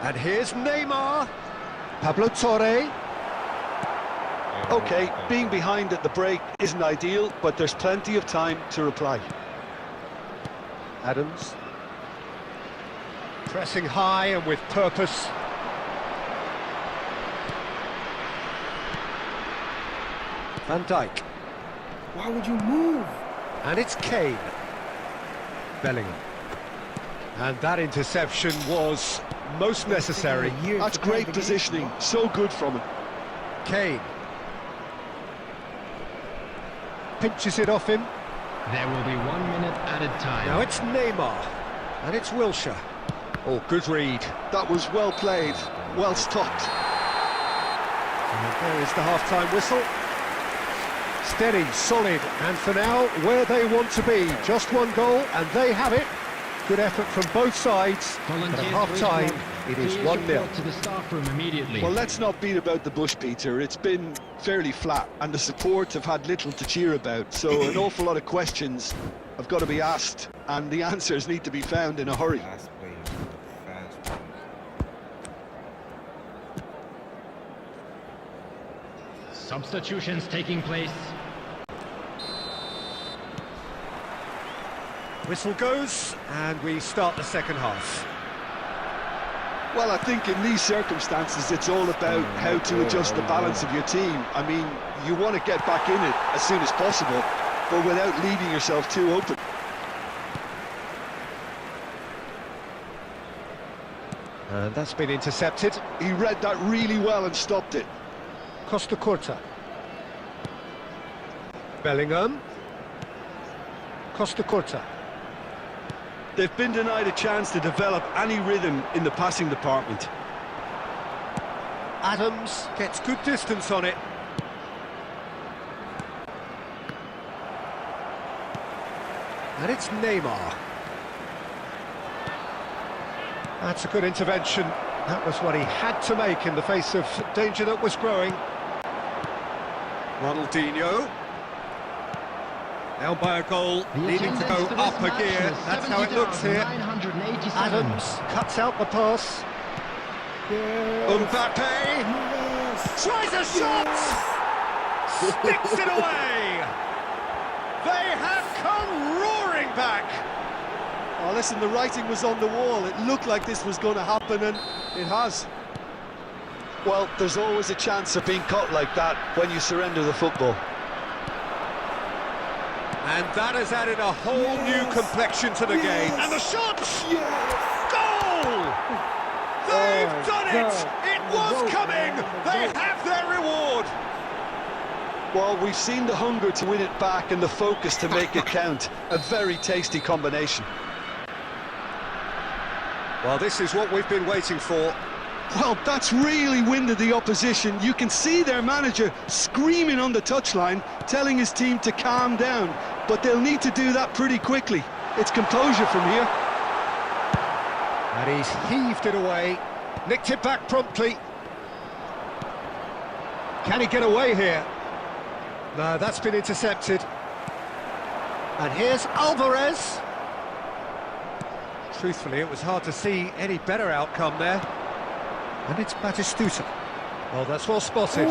And here's Neymar. Pablo Torre. Okay, being behind at the break isn't ideal, but there's plenty of time to reply. Adams. Pressing high and with purpose. Van Dijk. Why would you move? And it's Kane. Bellingham. And that interception was most necessary. That's great positioning, so good from him. Kane. Pinches it off him. There will be 1 minute added time. Now it's Neymar. And it's Wilshere. Oh, good read. That was well played, well stopped. And there is the half-time whistle. Steady, solid, and for now, where they want to be. Just one goal, and they have it. Good effort from both sides. But at half-time, it is 1-0. To the staff room immediately. Well, let's not beat about the bush, Peter. It's been fairly flat, and the support have had little to cheer about. So an awful lot of questions have got to be asked, and the answers need to be found in a hurry. Fast pace, fast pace. Substitutions taking place. Whistle goes, and we start the second half. Well, I think in these circumstances, it's all about how to adjust the balance of your team. I mean, you want to get back in it as soon as possible, but without leaving yourself too open. And that's been intercepted. He read that really well and stopped it. Costa Curta. Bellingham. Costa Curta. They've been denied a chance to develop any rhythm in the passing department. Adams gets good distance on it. And it's Neymar. That's a good intervention. That was what he had to make in the face of danger that was growing. Ronaldinho. Now by a goal, needing to go up a gear. That's how it looks here. Adams cuts out the pass. Mbappe tries a shot! Sticks it away! They have come roaring back! Oh, listen, the writing was on the wall. It looked like this was going to happen, and it has. Well, there's always a chance of being caught like that when you surrender the football. And that has added a whole new complexion to the game. And the shot! Goal! They've done it! It was coming! They have their reward! Well, we've seen the hunger to win it back and the focus to make it count. A very tasty combination. Well, this is what we've been waiting for. Well, that's really winded the opposition. You can see their manager screaming on the touchline, telling his team to calm down. But they'll need to do that pretty quickly. It's composure from here. And he's heaved it away. Nicked it back promptly. Can he get away here? No, that's been intercepted. And here's Alvarez. Truthfully, it was hard to see any better outcome there. And it's Batistuta. Oh, that's well spotted.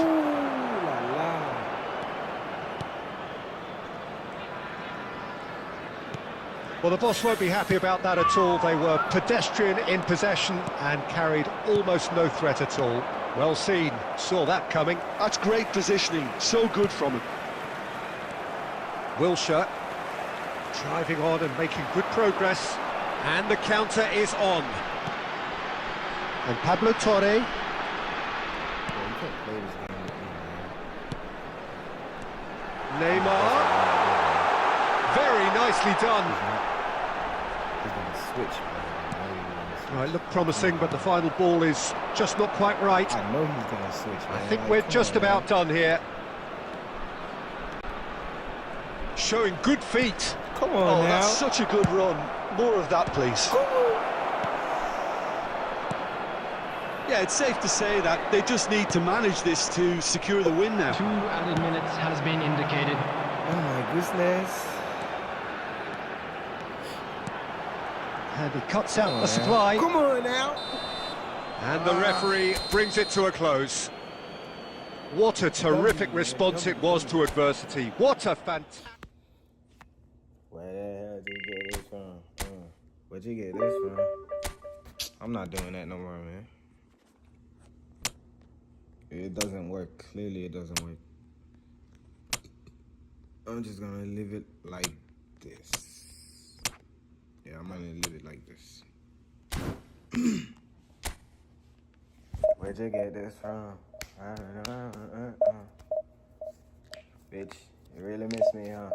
Well, the boss won't be happy about that at all. They were pedestrian in possession and carried almost no threat at all. Well seen, saw that coming. That's great positioning, so good from him. Wilshere driving on and making good progress. And the counter is on. And Pablo Torre. Neymar. Very nicely done. He's gonna switch. Right, looked promising, but the final ball is just not quite right. I know he's gonna switch. I think we're just about done here. Showing good feet. Come on now. That's such a good run. More of that, please. Yeah, it's safe to say that they just need to manage this to secure the win now. 2 added minutes has been indicated. Oh my goodness. And he cuts out the supply. Come on now. And the referee brings it to a close. What a terrific response it was to adversity. What a fantastic... Where the hell did you get this from? Where'd you get this from? I'm not doing that no more, man. It doesn't work. Clearly it doesn't work. I'm just gonna leave it like this. Yeah, I'm gonna leave it like this. Where'd you get this from? Bitch, you really miss me, huh?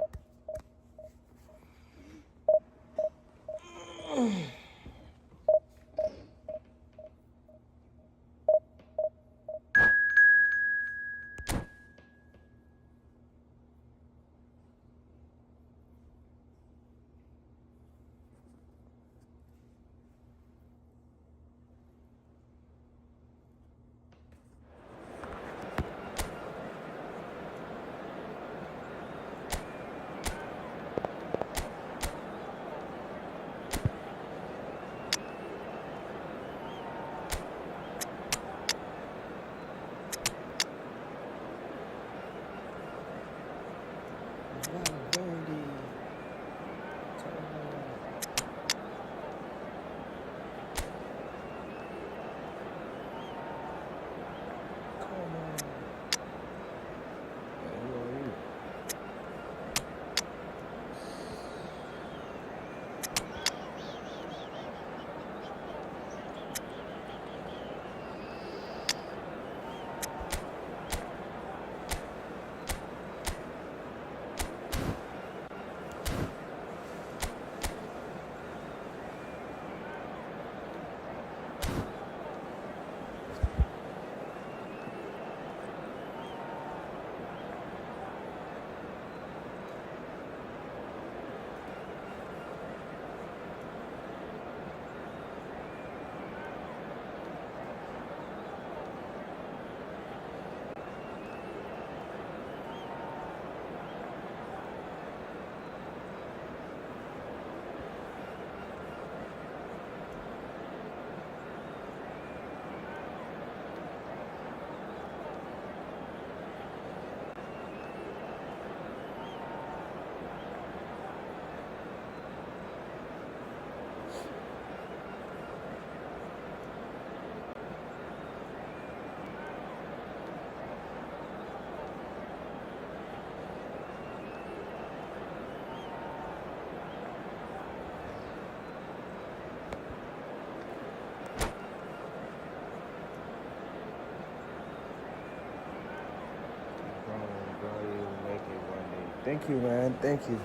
Thank you, man. Thank you.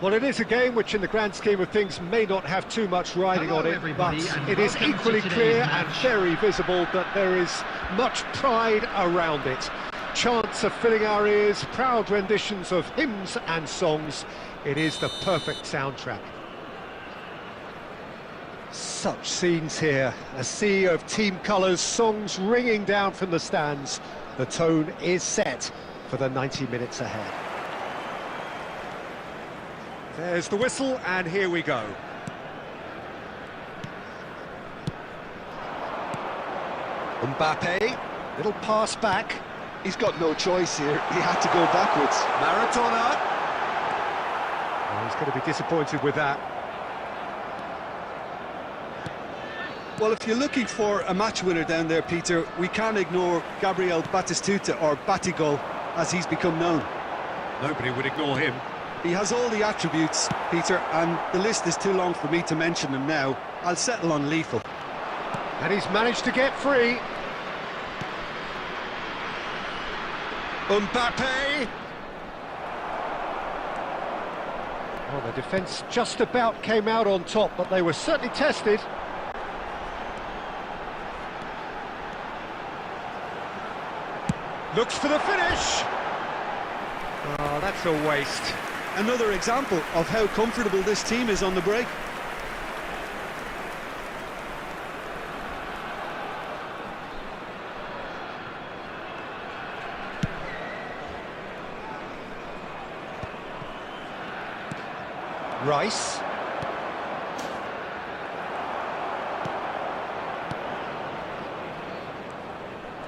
Well, it is a game which in the grand scheme of things may not have too much riding Hello, on it, but everybody, and it is welcome to equally today's clear and match. very visible that there is much pride around it. Chants are filling our ears, proud renditions of hymns and songs. It is the perfect soundtrack. Such scenes here, a sea of team colours, songs ringing down from the stands. The tone is set for the 90 minutes ahead. There's the whistle, and here we go. Mbappe, little pass back. He's got no choice here. He had to go backwards. Maradona. Oh, he's going to be disappointed with that. Well, if you're looking for a match winner down there, Peter, we can't ignore Gabriel Batistuta, or Batigol, as he's become known. Nobody would ignore him. He has all the attributes, Peter, and the list is too long for me to mention them now. I'll settle on lethal. And he's managed to get free. Mbappe. Well, the defence just about came out on top, but they were certainly tested. Looks for the finish. Oh, that's a waste. Another example of how comfortable this team is on the break. Rice.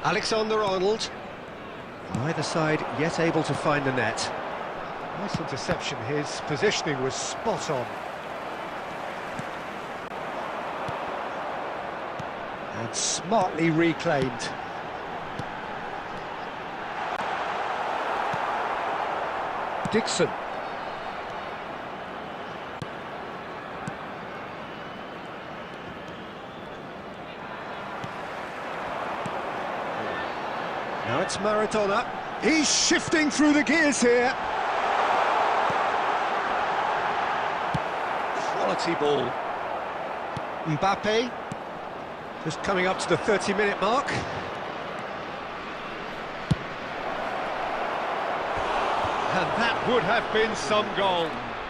Alexander-Arnold. Either side yet able to find the net. Nice interception, his positioning was spot on. And smartly reclaimed. Dixon. Now it's Maradona. He's shifting through the gears here. Quality ball. Mbappe. Just coming up to the 30-minute mark. And that would have been some goal.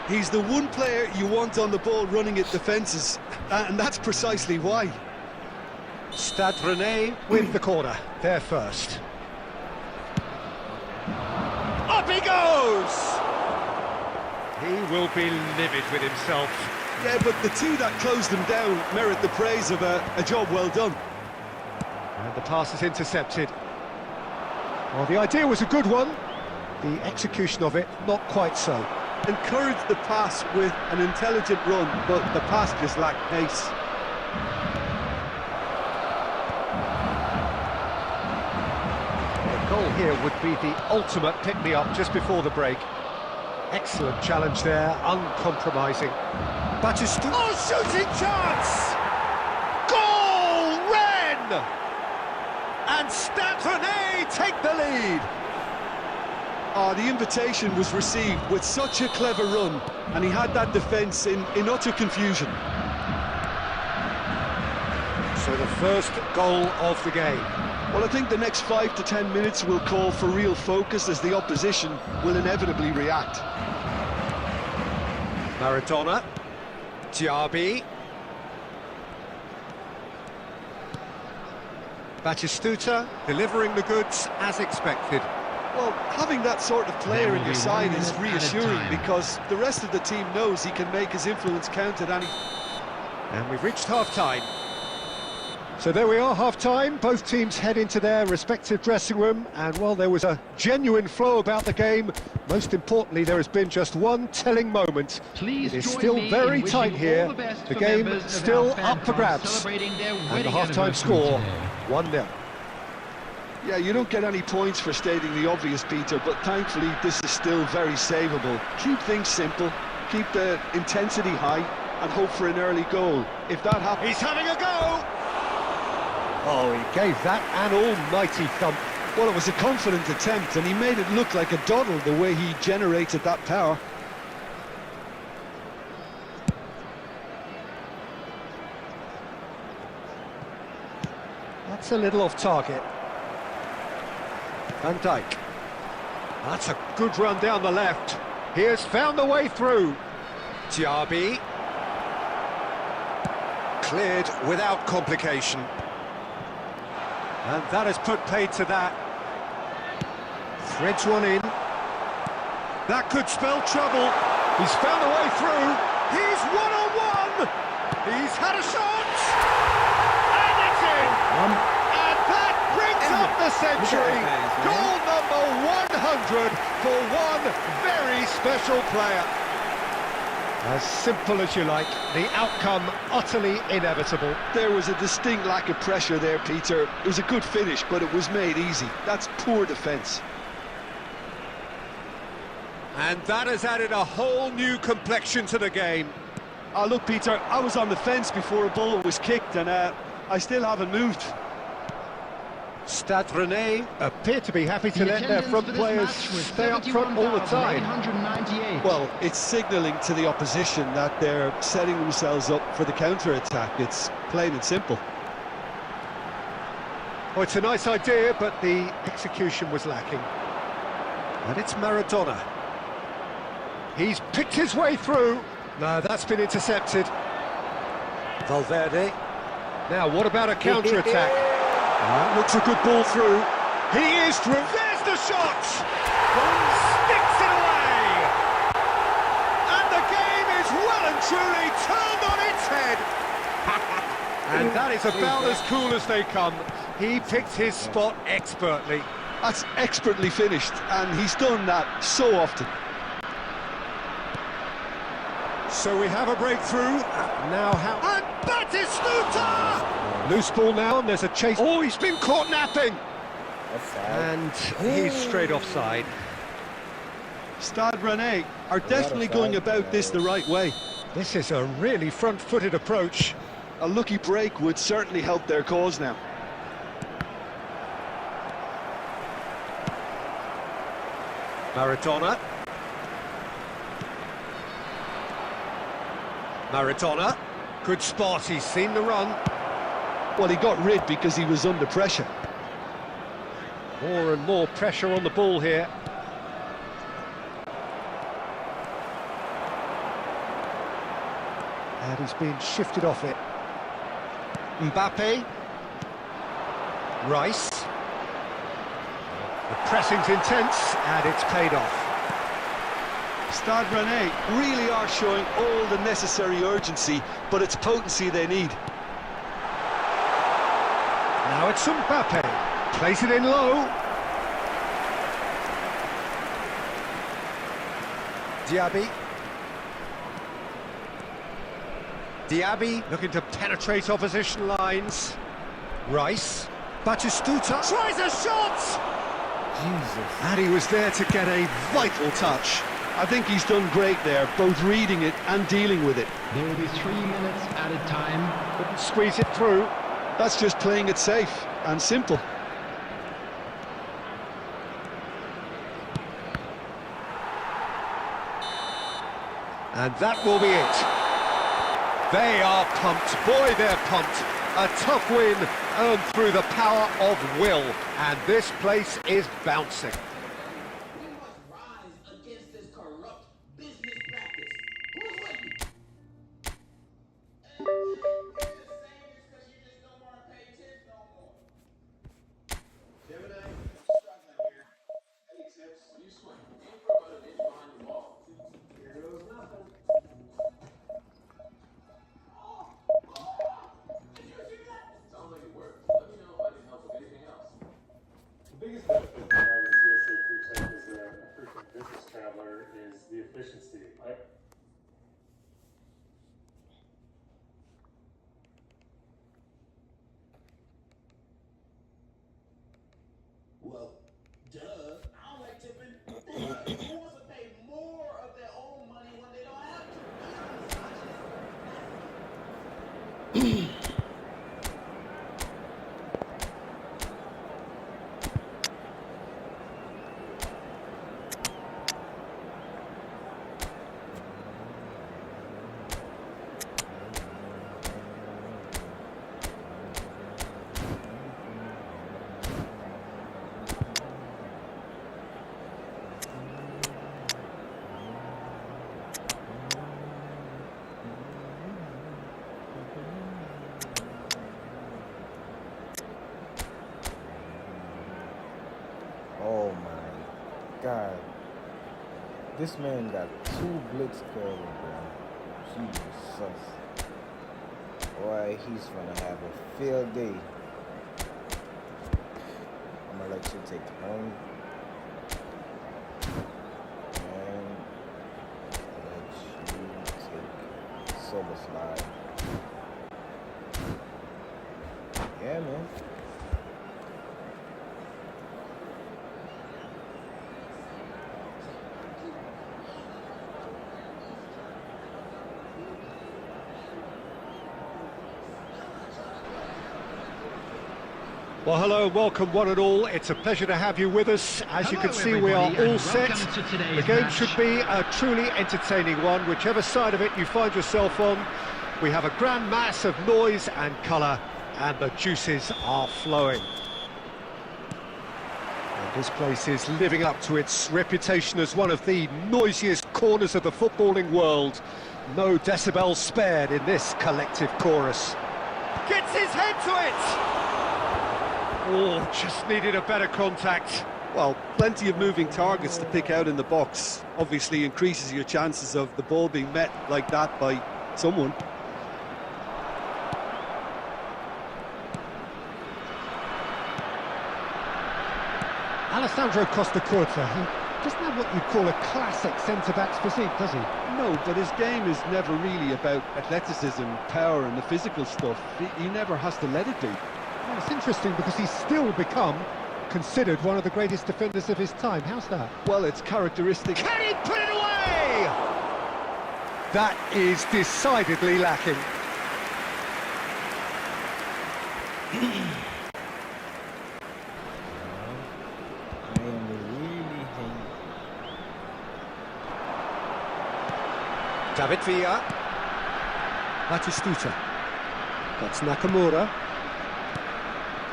He's the one player you want on the ball running at defences, and that's precisely why. Stade Rennais with the corner, there first. Up he goes! He will be livid with himself. Yeah, but the two that closed them down merit the praise of a job well done. And the pass is intercepted. Well, the idea was a good one. The execution of it, not quite so. Encouraged the pass with an intelligent run, but the pass just lacked pace. The goal here would be the ultimate pick-me-up just before the break. Excellent challenge there, uncompromising. Batistuta. Oh, shooting chance! Goal! Rennes! And Stade Rennais take the lead. Oh, the invitation was received with such a clever run, and he had that defence in utter confusion. So the first goal of the game. Well, I think the next 5 to 10 minutes will call for real focus, as the opposition will inevitably react. Maradona. Diaby. Batistuta delivering the goods as expected. Well, having that sort of player in your side is reassuring, because the rest of the team knows he can make his influence count at any... And we've reached half-time. So there we are, half-time. Both teams head into their respective dressing room, and while there was a genuine flow about the game, most importantly, there has been just one telling moment. Please it is join still me very in tight wishing here. all the best The for game members of still our fan up for club grabs. celebrating their And the wedding half-time anniversary score, today. 1-0. Yeah, you don't get any points for stating the obvious, Peter, but thankfully this is still very savable. Keep things simple, keep the intensity high, and hope for an early goal. If that happens... He's having a go! Oh, he gave that an almighty thump. Well, it was a confident attempt, and he made it look like a doddle the way he generated that power. That's a little off target. Van Dijk. That's a good run down the left. He has found the way through. Diaby. Cleared without complication. And that has put paid to that. Threads one in. That could spell trouble. He's found a way through. He's one-on-one. He's had a shot. And it's in. And that brings up the century. Goal number 100 for one very special player. As simple as you like, the outcome utterly inevitable. There was a distinct lack of pressure there, Peter. It was a good finish, but it was made easy. That's poor defence. And that has added a whole new complexion to the game. Look, Peter, I was on the fence before a ball was kicked, and I still haven't moved. Stade Rennais appear to be happy to let their front players stay up front all the time. Well, it's signalling to the opposition that they're setting themselves up for the counter-attack. It's plain and simple. Oh, it's a nice idea, but the execution was lacking. And it's Maradona. He's picked his way through. No, that's been intercepted. Valverde. Now, what about a counter-attack? That looks a good ball through. He is through. There's the shot! Sticks it away! And the game is well and truly turned on its head. And that is about as cool as they come. He picked his spot expertly. That's expertly finished, and he's done that so often. So we have a breakthrough. Now how... And Batistuta! Loose ball now, and there's a chase. Oh, he's been caught napping! Offside. And he's straight offside. Stade Rennais are definitely going about this the right way. This is a really front-footed approach. A lucky break would certainly help their cause now. Maradona. Maradona. Good spot, he's seen the run. Well, he got rid because he was under pressure. More and more pressure on the ball here. And he's been shifted off it. Mbappe. Rice. The pressing's intense, and it's paid off. Stade Rennais really are showing all the necessary urgency, but it's potency they need. Now it's Mbappe. Plays it in low. Diaby. Diaby looking to penetrate opposition lines. Rice. Batistuta tries a shot! Jesus. And he was there to get a vital touch. I think he's done great there, both reading it and dealing with it. There will be 3 minutes added time. Couldn't squeeze it through. That's just playing it safe and simple. And that will be it. They are pumped. Boy, they're pumped. A tough win earned through the power of will. And this place is bouncing. We must rise against this corrupt business practice. Who's with me? It's the same as because you just don't want to pay tips no more. Gemini, struggling here. Any tips? You swing. Aim for about an inch behind the ball. Here goes nothing. Sounds like it worked. Let me know if I can help with anything else. The biggest benefit of having TSA PreCheck as a frequent business traveler is the efficiency. Well, duh. I don't like tipping. Who wants to pay more of their own money when they don't have to? Be honest, This man got 2 blitz curls, bro. Jesus sus. Boy, he's gonna have a field day. I'm gonna let you take home. And let you take solo slide. Yeah, man. Well, hello, welcome one and all. It's a pleasure to have you with us. As you can see, we are all set. The game should be a truly entertaining one, whichever side of it you find yourself on. We have a grand mass of noise and colour, and the juices are flowing. And this place is living up to its reputation as one of the noisiest corners of the footballing world. No decibels spared in this collective chorus. Gets his head to it! Oh, just needed a better contact. Well, plenty of moving targets to pick out in the box. Obviously increases your chances of the ball being met like that by someone. Alessandro Costa Curta, he doesn't have what you'd call a classic centre-back's physique, does he? No, but his game is never really about athleticism, power and the physical stuff. He never has to let it be. Well, it's interesting because he's still become considered one of the greatest defenders of his time. How's that? Well, it's characteristic. Can he put it away? That is decidedly lacking. I am really hungry. David Villa. Batistuta. That's Nakamura.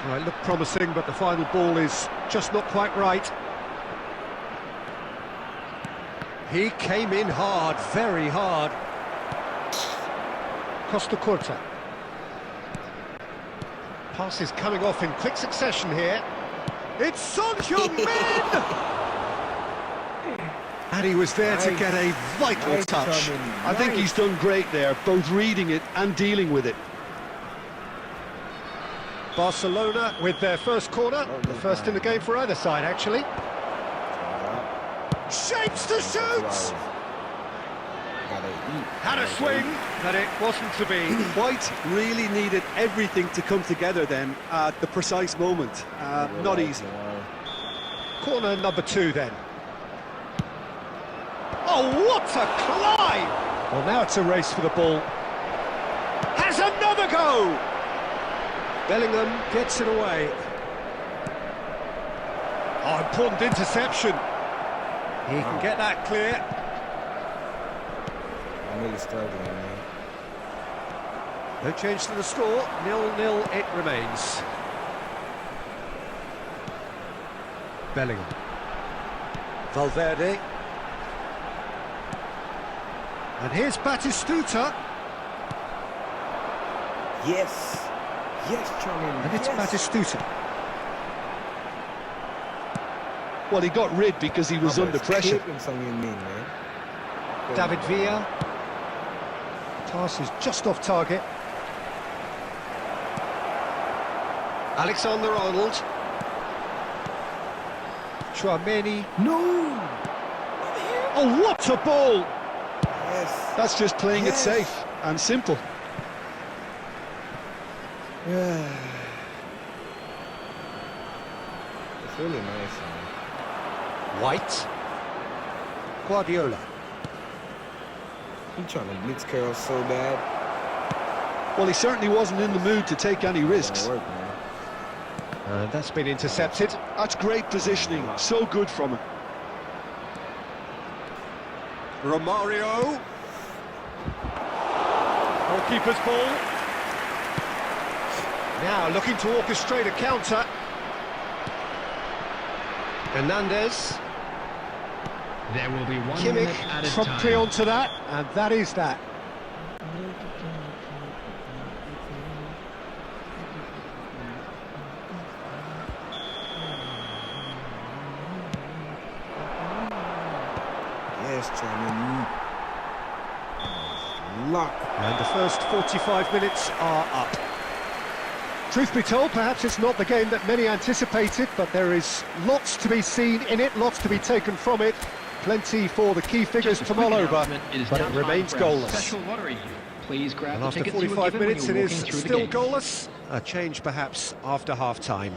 Well, it looked promising, but the final ball is just not quite right. He came in hard, very hard. Costa Curta. Pass is coming off in quick succession here. It's Son Heung-min! And he was there to get a vital touch. I think he's done great there, both reading it and dealing with it. Barcelona with their first corner, the first in the game for either side, actually. Shapes to shoot! Had a swing, but it wasn't to be. White really needed everything to come together then at the precise moment. Not easy. Corner number 2 then. Oh, what a climb! Well, now it's a race for the ball. Has another go! Bellingham gets it away. Oh, important interception. He can get that clear. I'm really struggling, man. No change to the score. 0-0 it remains. Bellingham. Valverde. And here's Batistuta. Yes! Yes, Charlie. And it's Batistuta. Well, he got rid because he was under pressure. David Villa. Pass is just off target. Alexander-Arnold. Chouameni. No! Oh, what a ball! Yes. That's just playing it safe and simple. Yeah. It's really nice, man. White. Guardiola. He's trying to blitz curl so bad. Well, he certainly wasn't in the mood to take any risks. Work, man. And that's been intercepted. That's great positioning, so good from him. Romario. Goalkeeper's ball. Now looking to orchestrate a counter. Hernandez. There will be 1 Kimmich minute at a promptly time. onto that, and that is that. Yes, Charlie. Luck. And the first 45 minutes are up. Truth be told, perhaps it's not the game that many anticipated, but there is lots to be seen in it, lots to be taken from it. Plenty for the key figures to mull over, but it remains goalless. Special lottery. Please grab And the after tickets you were 45 given when minutes, you it were is walking through the still gate. goalless. A change perhaps after half-time.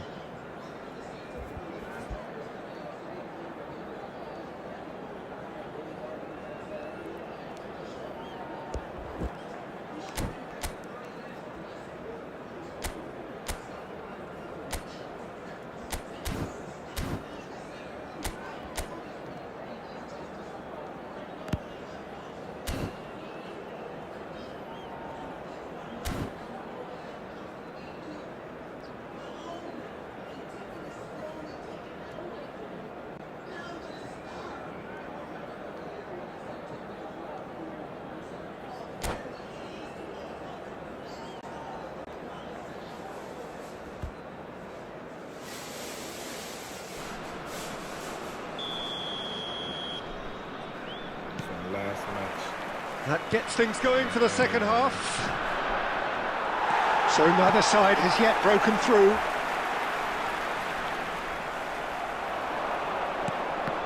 Last match. That gets things going for the second half. So neither side has yet broken through.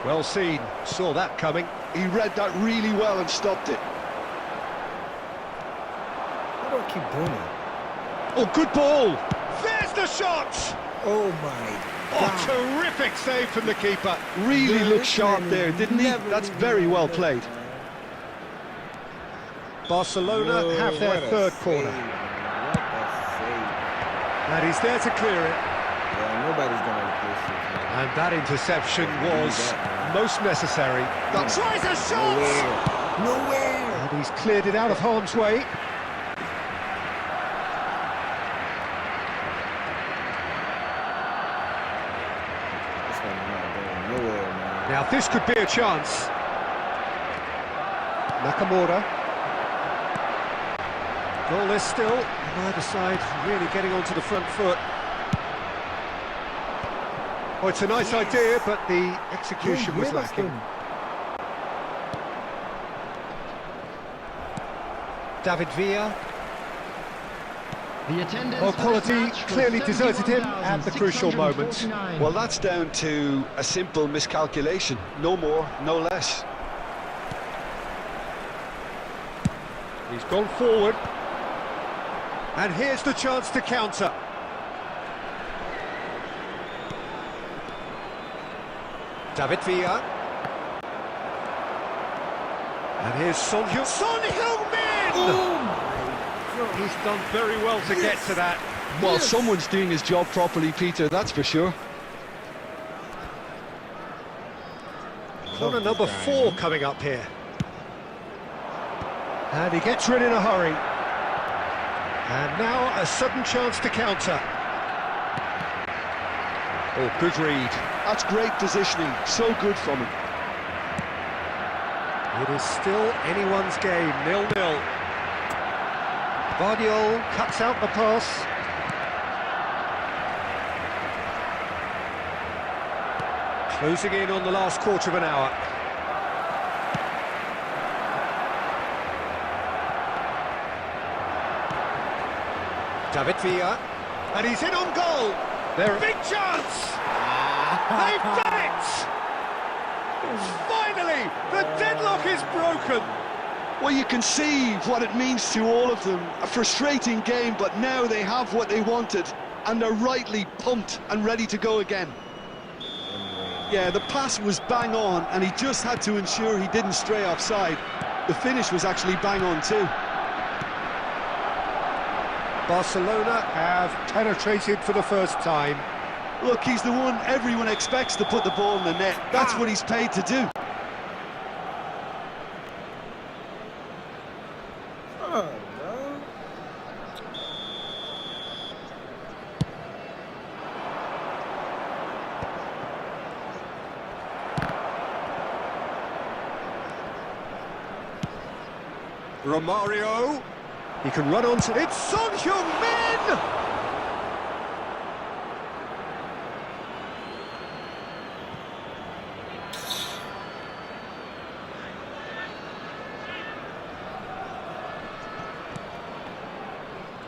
Well seen, saw that coming. He read that really well and stopped it. Why do I keep doing it? Oh, good ball! There's the shot! Oh my Oh, God. terrific save from the keeper. Really Yeah, looked this sharp man there, is didn't he? never That's leaving very well that, played. man. Barcelona Whoa, have their what a third save, corner. man. What a save. And he's there to clear it. Yeah, nobody's gonna replace it, man. And that interception was most necessary. That's Tries a shot! Nowhere. Nowhere. And he's cleared it out of harm's way. This one not going nowhere, man. Now this could be a chance. Nakamura. Goalless still. Neither side really getting onto the front foot. Oh, it's a nice idea, but the execution was lacking. David Villa. The attendance Well, for this quality match was clearly deserted him at the crucial moment. 71,649. Well, that's down to a simple miscalculation. No more, no less. He's gone forward. And here's the chance to counter. David Villa. And here's Son Heung-min! Oh my God. He's done very well to get to that. Well, someone's doing his job properly, Peter, that's for sure. Corner number 4 coming up here. And he gets rid in a hurry. And now a sudden chance to counter. Oh, good read. That's great positioning, so good from him. It is still anyone's game, 0-0. Guardiola cuts out the pass. Closing in on the last quarter of an hour. David Villa, and he's in on goal. There, big chance. They've done it. Finally, the deadlock is broken. Well, you can see what it means to all of them. A frustrating game, but now they have what they wanted, and they're rightly pumped and ready to go again. Yeah, the pass was bang on, and he just had to ensure he didn't stray offside. The finish was actually bang on too. Barcelona have penetrated for the first time. Look, he's the one everyone expects to put the ball in the net. That's what he's paid to do. Oh, no. Romario. He can run onto it. Son Heung-min!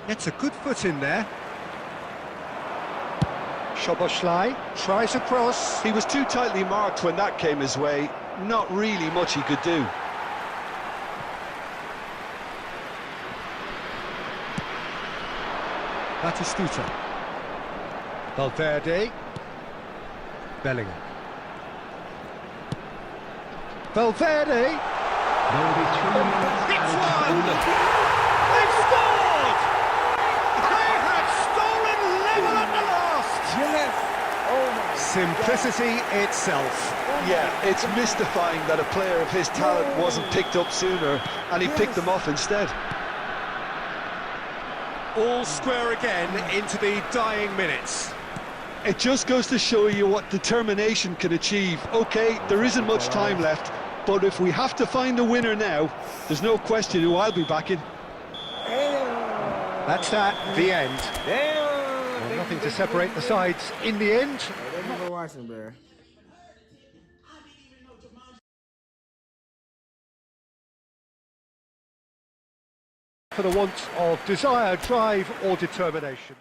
Gets a good foot in there. Szoboszlai tries a cross. He was too tightly marked when that came his way. Not really much he could do. Batistuta. Valverde. Bellingham. Valverde. There will be 3 minutes It's added one! to They've scored! They have stolen level at the last! Yes! Oh my Simplicity itself. Yeah, it's mystifying that a player of his talent wasn't picked up sooner, and he picked them off instead. All square again into the dying minutes. It just goes to show you what determination can achieve. Okay, there isn't much time left, but if we have to find a winner now, there's no question who I'll be backing. That's that, the end. Damn! Well, nothing to separate the sides in the end. Thank you for watching, bro. For the want of desire, drive or determination.